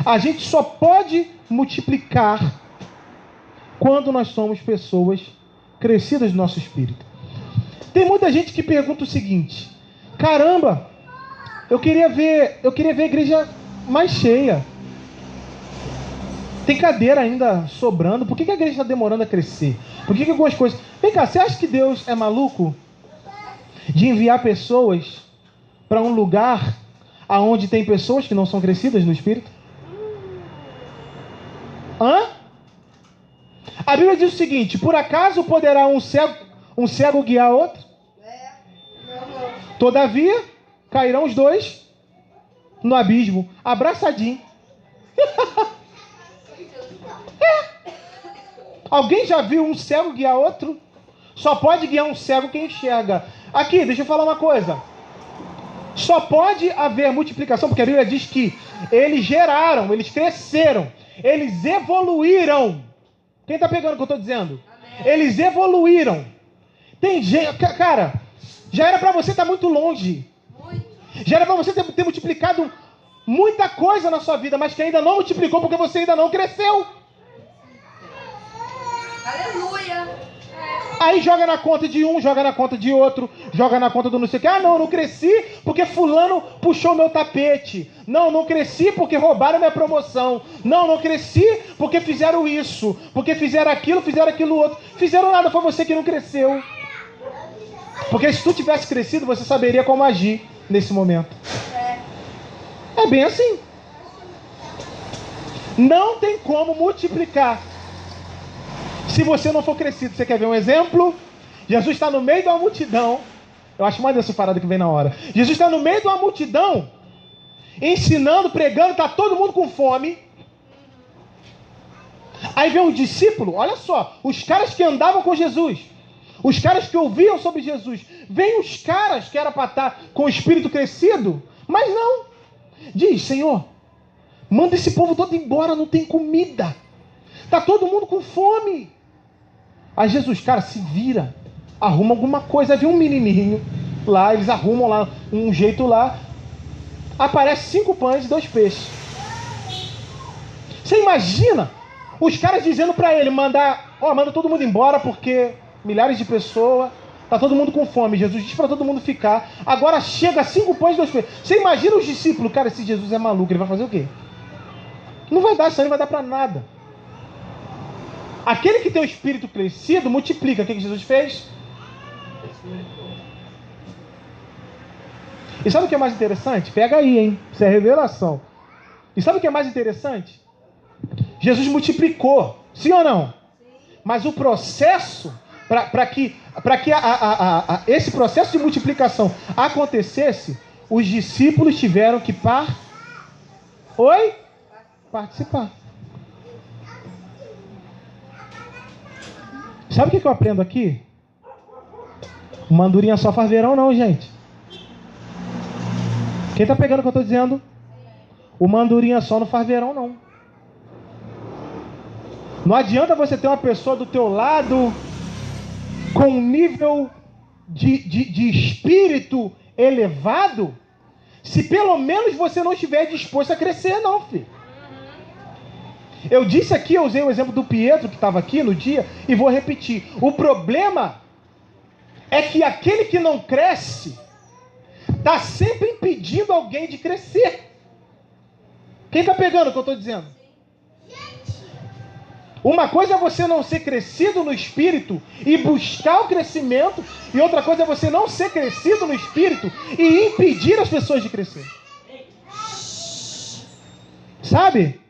A gente só pode multiplicar quando nós somos pessoas crescidas no nosso espírito. Tem muita gente que pergunta o seguinte: caramba, eu queria ver a igreja mais cheia. Tem cadeira ainda sobrando. Por que a igreja está demorando a crescer? Por que algumas coisas... Vem cá, você acha que Deus é maluco de enviar pessoas para um lugar onde tem pessoas que não são crescidas no espírito? A Bíblia diz o seguinte: por acaso poderá um cego guiar outro? Todavia, cairão os dois no abismo, abraçadinho. Alguém já viu um cego guiar outro? Só pode guiar um cego quem enxerga. Aqui, deixa eu falar uma coisa. Só pode haver multiplicação, porque a Bíblia diz que eles geraram, eles cresceram, eles evoluíram. Quem está pegando o que eu estou dizendo? Amém. Eles evoluíram. Tem gente, cara, já era para você estar muito longe. Já era para você ter multiplicado muita coisa na sua vida, mas que ainda não multiplicou porque você ainda não cresceu. Aleluia. Aí joga na conta de um, joga na conta de outro, joga na conta do não sei o que. Ah, não, não cresci porque fulano puxou meu tapete. Não, não cresci porque roubaram minha promoção. Não, não cresci porque fizeram isso, porque fizeram aquilo outro. Fizeram nada, foi você que não cresceu. Porque se tu tivesse crescido, você saberia como agir nesse momento. É bem assim. Não tem como multiplicar se você não for crescido. Você quer ver um exemplo? Jesus está no meio de uma multidão. Eu acho mais dessa parada que vem na hora. Jesus está no meio de uma multidão, ensinando, pregando, está todo mundo com fome. Aí vem um discípulo, olha só, os caras que andavam com Jesus, os caras que ouviam sobre Jesus. Vem os caras que era para estar com o espírito crescido, mas não. Diz: Senhor, manda esse povo todo embora, não tem comida. Está todo mundo com fome. Aí Jesus, cara, se vira, arruma alguma coisa. Havia um menininho lá, eles arrumam lá um jeito lá. Aparece 5 pães e 2 peixes. Você imagina os caras dizendo para ele manda todo mundo embora porque milhares de pessoas, tá todo mundo com fome. Jesus diz para todo mundo ficar. Agora chega 5 pães e 2 peixes. Você imagina os discípulos, cara, esse Jesus é maluco, ele vai fazer o quê? Não vai dar, isso aí não vai dar para nada. Aquele que tem o espírito crescido multiplica. O que Jesus fez? E sabe o que é mais interessante? Pega aí, hein? Isso é revelação. E sabe o que é mais interessante? Jesus multiplicou, sim ou não? Sim. Mas o processo, para que esse processo de multiplicação acontecesse, os discípulos tiveram que participar. Sabe o que eu aprendo aqui? Uma andorinha só faz verão não, gente. Quem tá pegando o que eu estou dizendo? Uma andorinha só não faz verão não. Não adianta você ter uma pessoa do teu lado com um nível de espírito elevado, se pelo menos você não estiver disposto a crescer não, filho. Eu disse aqui, eu usei o exemplo do Pietro que estava aqui no dia e vou repetir. O problema é que aquele que não cresce está sempre impedindo alguém de crescer. Quem está pegando o que eu estou dizendo? Uma coisa é você não ser crescido no espírito e buscar o crescimento, e outra coisa é você não ser crescido no espírito e impedir as pessoas de crescer. Sabe?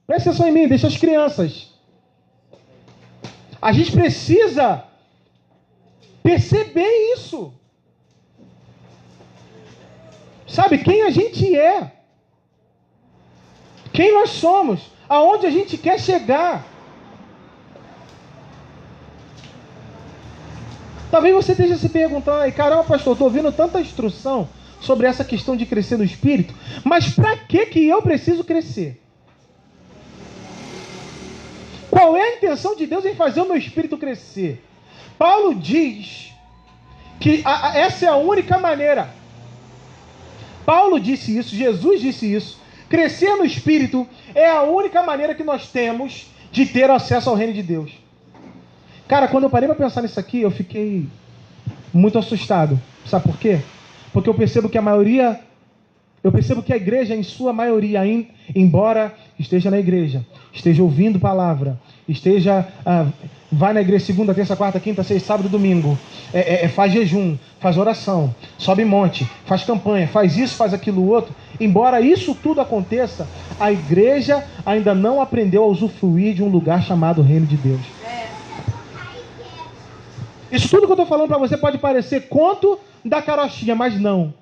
Presta atenção em mim, deixa as crianças. A gente precisa perceber isso. Sabe quem a gente é? Quem nós somos? Aonde a gente quer chegar? Talvez você esteja se perguntando: caramba, pastor, estou ouvindo tanta instrução sobre essa questão de crescer no espírito, mas para que eu preciso crescer? Qual é a intenção de Deus em fazer o meu espírito crescer? Paulo diz que essa é a única maneira. Paulo disse isso, Jesus disse isso. Crescer no espírito é a única maneira que nós temos de ter acesso ao reino de Deus. Cara, quando eu parei para pensar nisso aqui, eu fiquei muito assustado. Sabe por quê? Porque eu percebo que a igreja, em sua maioria, embora esteja na igreja, esteja ouvindo palavra, vai na igreja segunda, terça, quarta, quinta, sexta, sábado, domingo, faz jejum, faz oração, sobe monte, faz campanha, faz isso, faz aquilo outro. Embora isso tudo aconteça, a igreja ainda não aprendeu a usufruir de um lugar chamado Reino de Deus. Isso tudo que eu estou falando para você pode parecer conto da carochinha, mas não.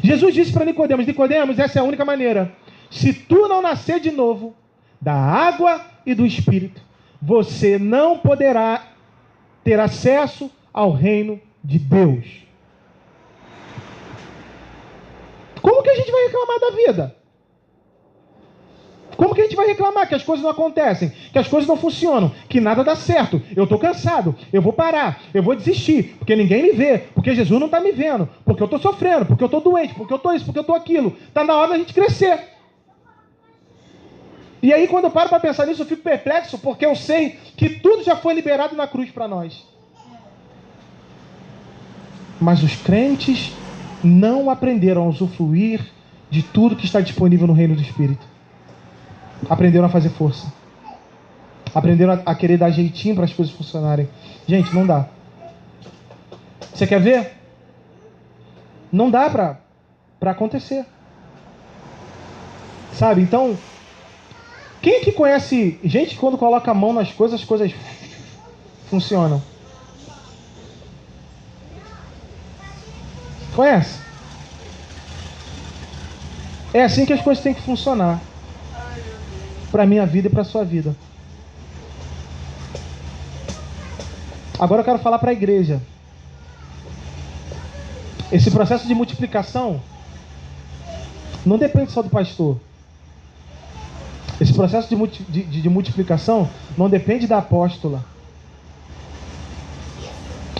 Jesus disse para Nicodemos: Nicodemos, essa é a única maneira. Se tu não nascer de novo da água e do Espírito, você não poderá ter acesso ao reino de Deus. Como que a gente vai reclamar da vida? Como que a gente vai reclamar que as coisas não acontecem, que as coisas não funcionam, que nada dá certo? Eu estou cansado, eu vou parar, eu vou desistir, porque ninguém me vê, porque Jesus não está me vendo, porque eu estou sofrendo, porque eu estou doente, porque eu estou isso, porque eu estou aquilo. Está na hora da gente crescer. E aí, quando eu paro para pensar nisso, eu fico perplexo, porque eu sei que tudo já foi liberado na cruz para nós. Mas os crentes não aprenderam a usufruir de tudo que está disponível no reino do Espírito. Aprenderam a fazer força. Aprenderam a querer dar jeitinho para as coisas funcionarem. Gente, não dá. Você quer ver? Não dá para acontecer. Sabe? Então, quem que conhece gente que quando coloca a mão nas coisas, as coisas funcionam? Conhece? É assim que as coisas têm que funcionar. Para a minha vida e para a sua vida. Agora eu quero falar para a igreja. Esse processo de multiplicação não depende só do pastor. Esse processo de multiplicação não depende da apóstola.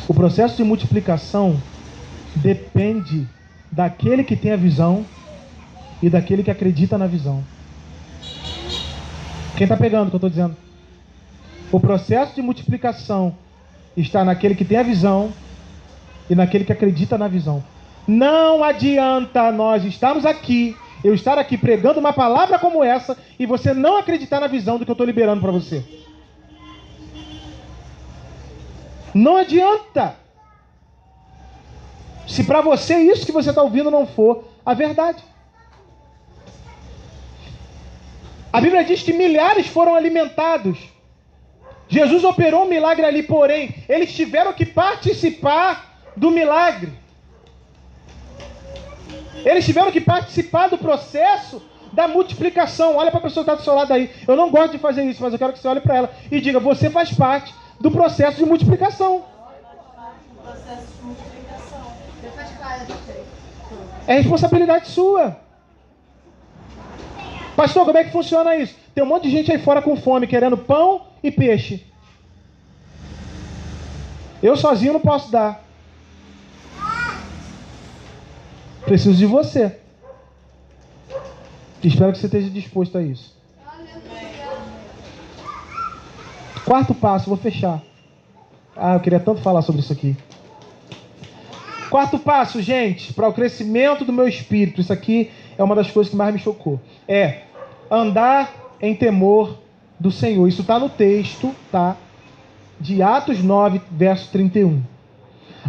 O processo de multiplicação depende daquele que tem a visão e daquele que acredita na visão. Quem está pegando o que eu estou dizendo? O processo de multiplicação está naquele que tem a visão e naquele que acredita na visão. Não adianta nós estarmos aqui, eu estar aqui pregando uma palavra como essa e você não acreditar na visão do que eu estou liberando para você. Não adianta. Se para você isso que você está ouvindo não for a verdade. A Bíblia diz que milhares foram alimentados. Jesus operou um milagre ali, porém, eles tiveram que participar do milagre. Eles tiveram que participar do processo da multiplicação. Olha para a pessoa que está do seu lado aí. Eu não gosto de fazer isso, mas eu quero que você olhe para ela e diga: você faz parte do processo de multiplicação. É responsabilidade sua. Pastor, como é que funciona isso? Tem um monte de gente aí fora com fome, querendo pão e peixe. Eu sozinho não posso dar. Preciso de você. Espero que você esteja disposto a isso. Quarto passo, vou fechar. Eu queria tanto falar sobre isso aqui. Quarto passo, gente, para o crescimento do meu espírito. Isso aqui é uma das coisas que mais me chocou. É andar em temor do Senhor. Isso está no texto, tá? De Atos 9, verso 31.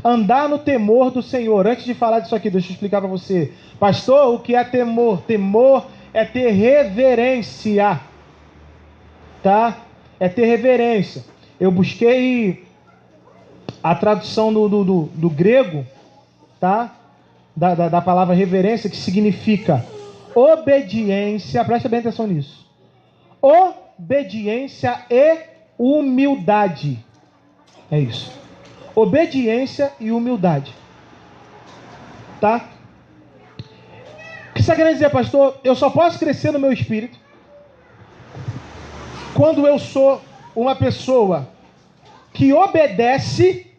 Andar no temor do Senhor. Antes de falar disso aqui, deixa eu explicar para você. Pastor, o que é temor? Temor é ter reverência. Tá? É ter reverência. Eu busquei a tradução do grego, tá? Da palavra reverência, que significa obediência. Presta bem atenção nisso. Obediência e humildade. É isso. Obediência e humildade. Tá? O que você quer dizer, pastor? Eu só posso crescer no meu espírito quando eu sou uma pessoa que obedece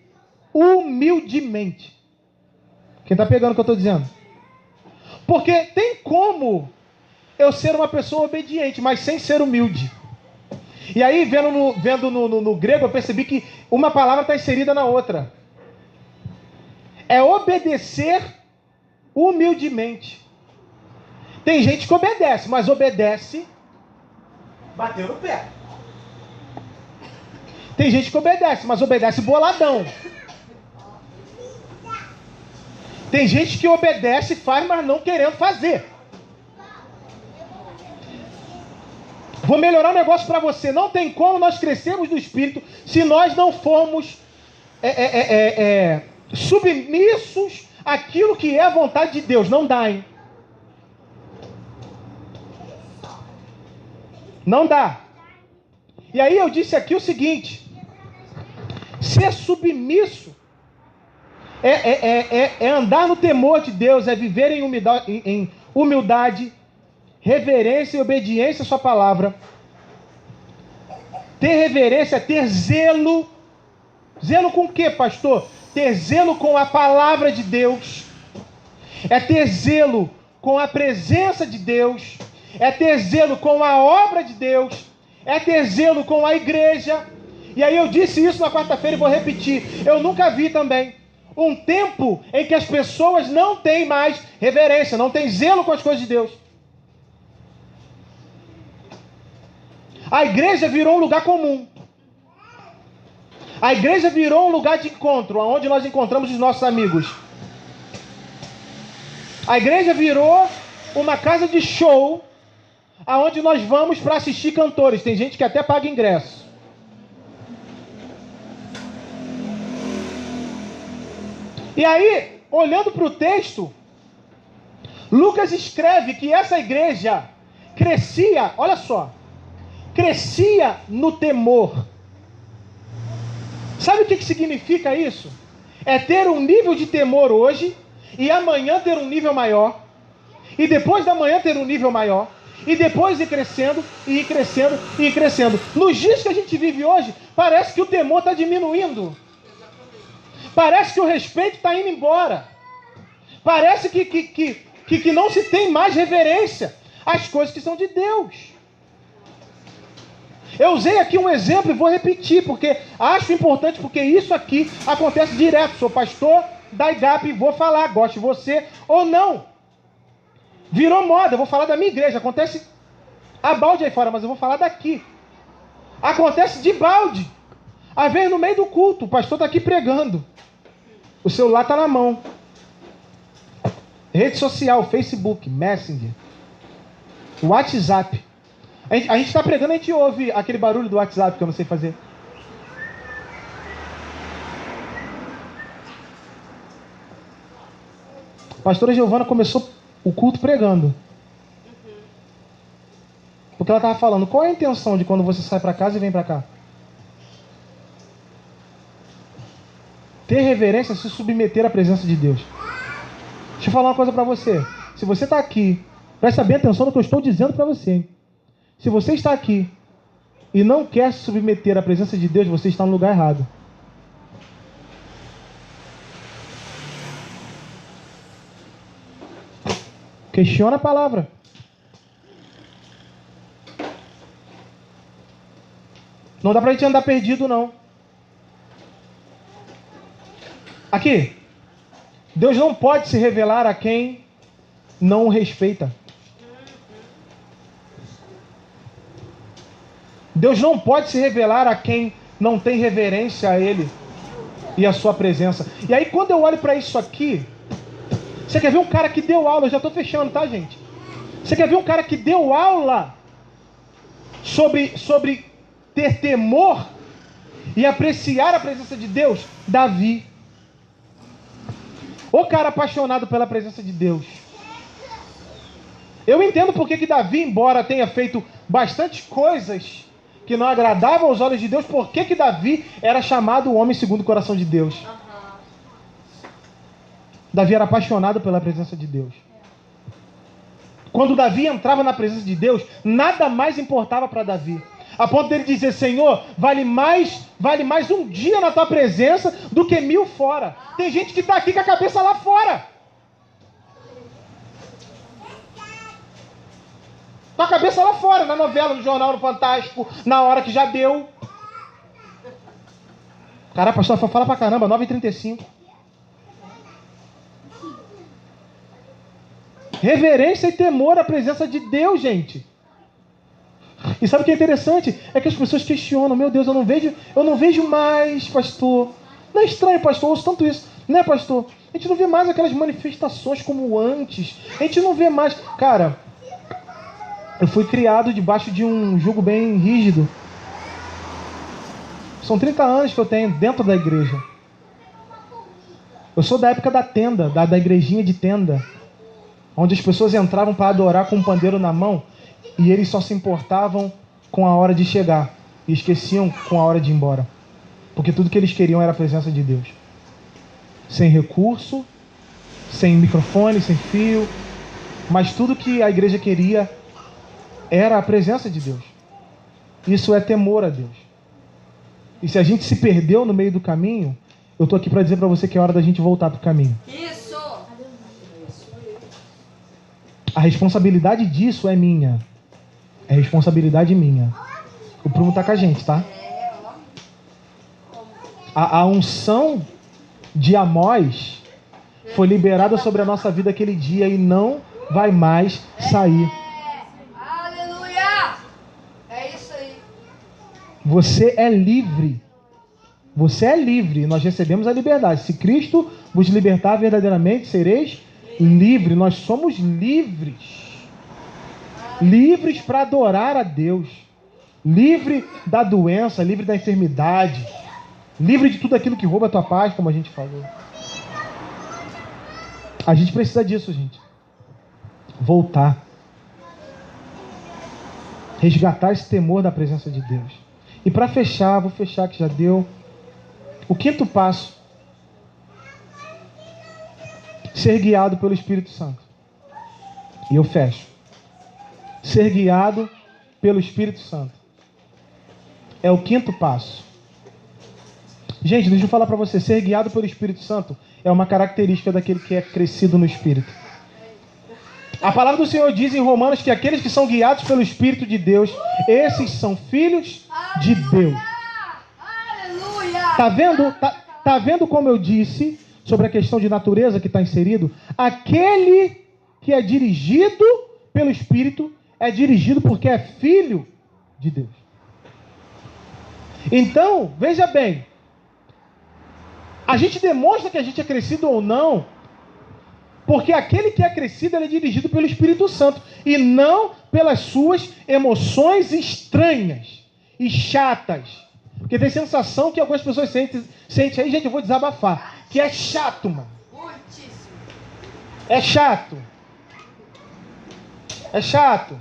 humildemente. Quem está pegando o que eu estou dizendo? Porque tem como eu ser uma pessoa obediente, mas sem ser humilde. E aí, vendo no grego, eu percebi que uma palavra está inserida na outra. É obedecer humildemente. Tem gente que obedece, mas obedece bateu no pé. Tem gente que obedece, mas obedece boladão. Tem gente que obedece, faz, mas não querendo fazer. Vou melhorar o negócio para você. Não tem como nós crescermos no Espírito se nós não formos submissos àquilo que é a vontade de Deus. Não dá, hein? Não dá. E aí eu disse aqui o seguinte: ser submisso é andar no temor de Deus, é viver em humildade, reverência e obediência à sua palavra. Ter reverência é ter zelo. Zelo com o quê, pastor? Ter zelo com a palavra de Deus. É ter zelo com a presença de Deus. é ter zelo com a obra de Deus, é ter zelo com a igreja. E aí eu disse isso na quarta-feira e vou repetir. Eu nunca vi também um tempo em que as pessoas não têm mais reverência, não têm zelo com as coisas de Deus. A igreja virou um lugar comum. A igreja virou um lugar de encontro, onde nós encontramos os nossos amigos. A igreja virou uma casa de show, aonde nós vamos para assistir cantores. Tem gente que até paga ingresso. E aí, olhando para o texto, Lucas escreve que essa igreja crescia, olha só, crescia no temor. Sabe o que significa isso? É ter um nível de temor hoje, e amanhã ter um nível maior, e depois da manhã ter um nível maior, e depois ir crescendo, e ir crescendo, e ir crescendo. Nos dias que a gente vive hoje, parece que o temor está diminuindo. Parece que o respeito está indo embora. Parece que não se tem mais reverência às coisas que são de Deus. Eu usei aqui um exemplo e vou repetir, porque acho importante, porque isso aqui acontece direto. Sou pastor da IGAP, vou falar, goste de você ou não. Virou moda, eu vou falar da minha igreja. Acontece a balde aí fora, mas eu vou falar daqui. Acontece de balde. Às vezes no meio do culto, o pastor está aqui pregando. O celular está na mão. Rede social, Facebook, Messenger, WhatsApp. A gente está pregando, a gente ouve aquele barulho do WhatsApp que eu não sei fazer. A pastora Giovana começou o culto pregando. Porque ela estava falando, qual é a intenção de quando você sai para casa e vem para cá? Ter reverência é se submeter à presença de Deus. Deixa eu falar uma coisa para você. Se você está aqui, presta bem atenção no que eu estou dizendo para você, hein? Se você está aqui e não quer se submeter à presença de Deus, você está no lugar errado. Questiona a palavra. Não dá pra gente andar perdido, não. Aqui. Deus não pode se revelar a quem não o respeita. Deus não pode se revelar a quem não tem reverência a Ele e a sua presença. E aí quando eu olho para isso aqui, você quer ver um cara que deu aula, eu já estou fechando, tá, gente? Você quer ver um cara que deu aula sobre ter temor e apreciar a presença de Deus? Davi. O cara apaixonado pela presença de Deus. Eu entendo porque que Davi, embora tenha feito bastante coisas que não agradavam aos olhos de Deus, por que Davi era chamado o homem segundo o coração de Deus? Davi era apaixonado pela presença de Deus. Quando Davi entrava na presença de Deus, nada mais importava para Davi. A ponto dele dizer, Senhor, vale mais um dia na tua presença do que 1000 fora. Tem gente que está aqui com a cabeça lá fora. Com a cabeça lá fora, na novela, no jornal, no Fantástico, na hora que já deu. Cara, pastor, fala pra caramba, 9h35. Reverência e temor à presença de Deus, gente. E sabe o que é interessante? É que as pessoas questionam, meu Deus, eu não vejo mais, pastor. Não é estranho, pastor, eu ouço tanto isso. Né, pastor? A gente não vê mais aquelas manifestações como antes. A gente não vê mais. Cara, eu fui criado debaixo de um jugo bem rígido. São 30 anos que eu tenho dentro da igreja. Eu sou da época da tenda, da igrejinha de tenda, onde as pessoas entravam para adorar com um pandeiro na mão e eles só se importavam com a hora de chegar e esqueciam com a hora de ir embora. Porque tudo que eles queriam era a presença de Deus. Sem recurso, sem microfone, sem fio, mas tudo que a igreja queria era a presença de Deus. Isso é temor a Deus. E se a gente se perdeu no meio do caminho, eu estou aqui para dizer para você que é hora da gente voltar para o caminho. Isso! A responsabilidade disso é minha. É responsabilidade minha. O prumo tá com a gente, tá? A unção de Amós foi liberada sobre a nossa vida aquele dia e não vai mais sair. Aleluia! É isso aí. Você é livre. Você é livre. Nós recebemos a liberdade. Se Cristo vos libertar verdadeiramente, sereis livres. Nós somos livres. Livres para adorar a Deus. Livre da doença, livre da enfermidade. Livre de tudo aquilo que rouba a tua paz, como a gente falou. A gente precisa disso, gente. Voltar. Resgatar esse temor da presença de Deus. E para fechar, vou fechar que já deu. O quinto passo. Ser guiado pelo Espírito Santo. E eu fecho. Ser guiado pelo Espírito Santo. É o quinto passo. Gente, deixa eu falar para você. Ser guiado pelo Espírito Santo é uma característica daquele que é crescido no Espírito. A palavra do Senhor diz em Romanos que aqueles que são guiados pelo Espírito de Deus, esses são filhos de Deus. Aleluia! Tá vendo? Tá vendo como eu disse sobre a questão de natureza que está inserido? Aquele que é dirigido pelo Espírito é dirigido porque é filho de Deus. Então, veja bem, a gente demonstra que a gente é crescido ou não, porque aquele que é crescido ele é dirigido pelo Espírito Santo e não pelas suas emoções estranhas e chatas. Porque tem sensação que algumas pessoas sentem aí, gente, eu vou desabafar, que é chato, mano. Muitíssimo. É chato. É chato.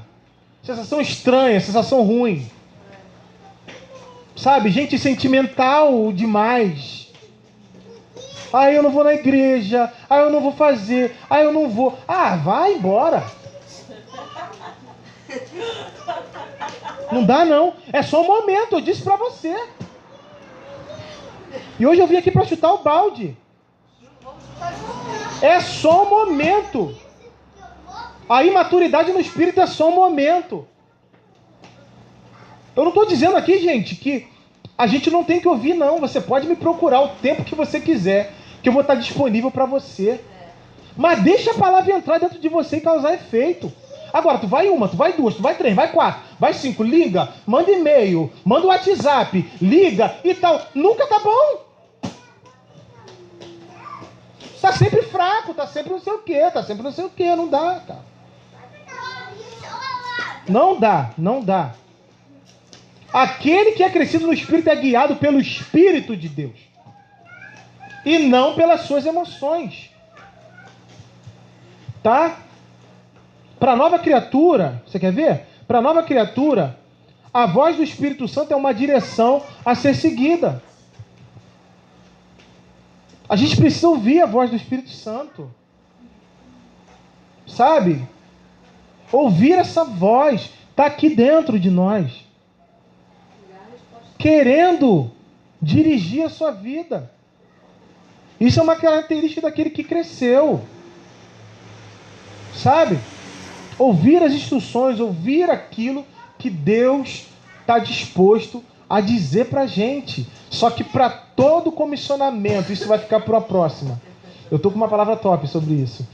Sensação estranha, sensação ruim. Sabe, gente sentimental demais. Ah, eu não vou na igreja. Ah, eu não vou fazer. Ah, eu não vou. Ah, vai embora. Não dá não. É só um momento, eu disse pra você. E hoje eu vim aqui pra chutar o balde. É só um momento. A imaturidade no espírito é só um momento. Eu não estou dizendo aqui, gente, que a gente não tem que ouvir, não. Você pode me procurar o tempo que você quiser, que eu vou estar disponível para você. Mas deixa a palavra entrar dentro de você e causar efeito. Agora, tu vai uma, tu vai duas, tu vai três, vai quatro, vai cinco, liga, manda e-mail, manda WhatsApp, liga e tal. Nunca tá bom. Tá sempre fraco, tá sempre não sei o quê, não dá, cara. Não dá, não dá. Aquele que é crescido no Espírito é guiado pelo Espírito de Deus. E não pelas suas emoções. Tá? Para a nova criatura, você quer ver? Para a nova criatura, a voz do Espírito Santo é uma direção a ser seguida. A gente precisa ouvir a voz do Espírito Santo. Sabe? Ouvir essa voz. Está aqui dentro de nós. Querendo dirigir a sua vida. Isso é uma característica daquele que cresceu. Sabe? Ouvir as instruções, ouvir aquilo que Deus está disposto a dizer para a gente. Só que para todo comissionamento, isso vai ficar para a próxima. Eu estou com uma palavra top sobre isso.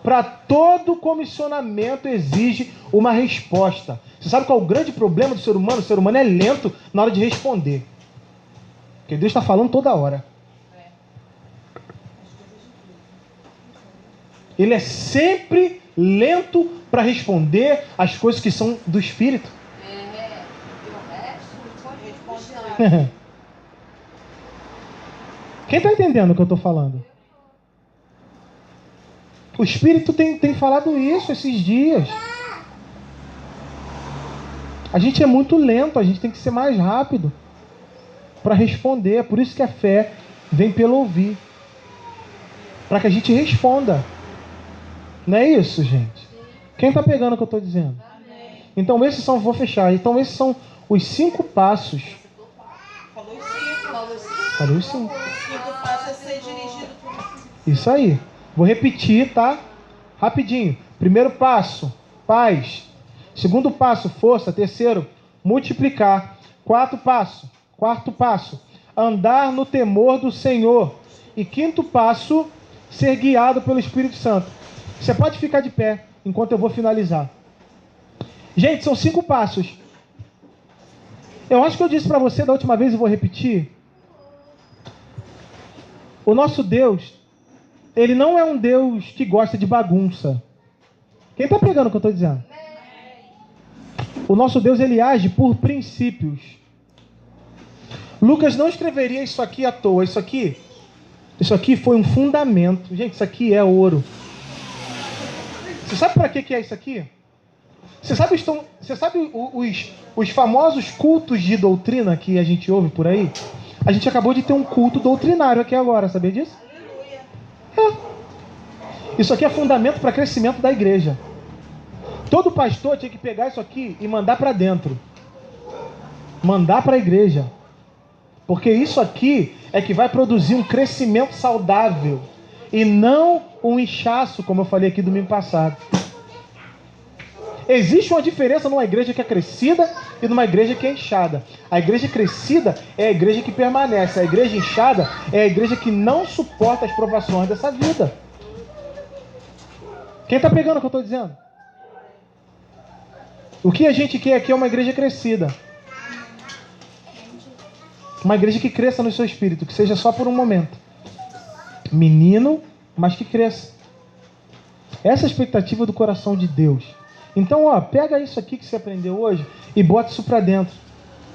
Para todo comissionamento exige uma resposta. Você sabe qual é o grande problema do ser humano? O ser humano é lento na hora de responder. Porque Deus está falando toda hora. Ele é sempre lento para responder as coisas que são do Espírito. Quem está entendendo o que eu estou falando? O Espírito tem falado isso esses dias. A gente é muito lento, a gente tem que ser mais rápido para responder. É por isso que a fé vem pelo ouvir. Para que a gente responda. Não é isso, gente? Quem está pegando o que eu estou dizendo? Então vou fechar. Então esses são os 5 passos. Falei os 5. O quinto passo é ser dirigido por... Isso aí. Vou repetir, tá? Rapidinho. Primeiro passo, paz. Segundo passo, força. Terceiro, multiplicar. Quarto passo, andar no temor do Senhor. E quinto passo, ser guiado pelo Espírito Santo. Você pode ficar de pé enquanto eu vou finalizar. Gente, são 5 passos. Eu acho que eu disse para você da última vez e vou repetir. O nosso Deus, Ele não é um Deus que gosta de bagunça. Quem está pegando o que eu estou dizendo? O nosso Deus, Ele age por princípios. Lucas não escreveria isso aqui à toa. Isso aqui foi um fundamento. Gente, isso aqui é ouro. Você sabe para que é isso aqui? Você sabe os famosos cultos de doutrina que a gente ouve por aí? A gente acabou de ter um culto doutrinário aqui agora, sabia disso? É. Isso aqui é fundamento para crescimento da igreja. Todo pastor tinha que pegar isso aqui e mandar para dentro. Mandar para a igreja. Porque isso aqui é que vai produzir um crescimento saudável. E não um inchaço, como eu falei aqui domingo passado. Existe uma diferença numa igreja que é crescida e numa igreja que é inchada. A igreja crescida é a igreja que permanece. A igreja inchada é a igreja que não suporta as provações dessa vida. Quem está pegando o que eu estou dizendo? O que a gente quer aqui é uma igreja crescida. Uma igreja que cresça no seu espírito, que seja só por um momento. Menino, mas que cresça. Essa é a expectativa do coração de Deus. Então, pega isso aqui que você aprendeu hoje e bota isso para dentro.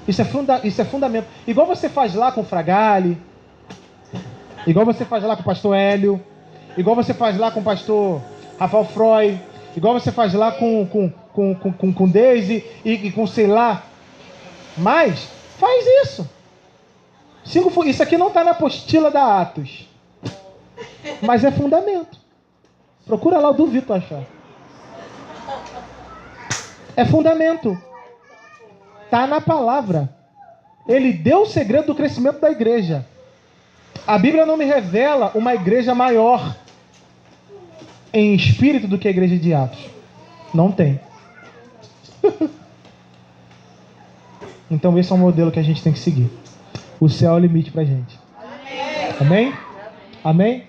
Isso é fundamento. Igual você faz lá com o Fragale, igual você faz lá com o pastor Hélio, igual você faz lá com o pastor Rafael Freud, igual você faz lá com Daisy e com sei lá. Mas, faz isso. Isso aqui não está na apostila da Atos. Mas é fundamento. Procura lá, eu duvido achar. É fundamento. Está na palavra. Ele deu o segredo do crescimento da igreja. A Bíblia não me revela uma igreja maior em espírito do que a igreja de Atos. Não tem. Então esse é o modelo que a gente tem que seguir. O céu é o limite para a gente. Amém? Amém?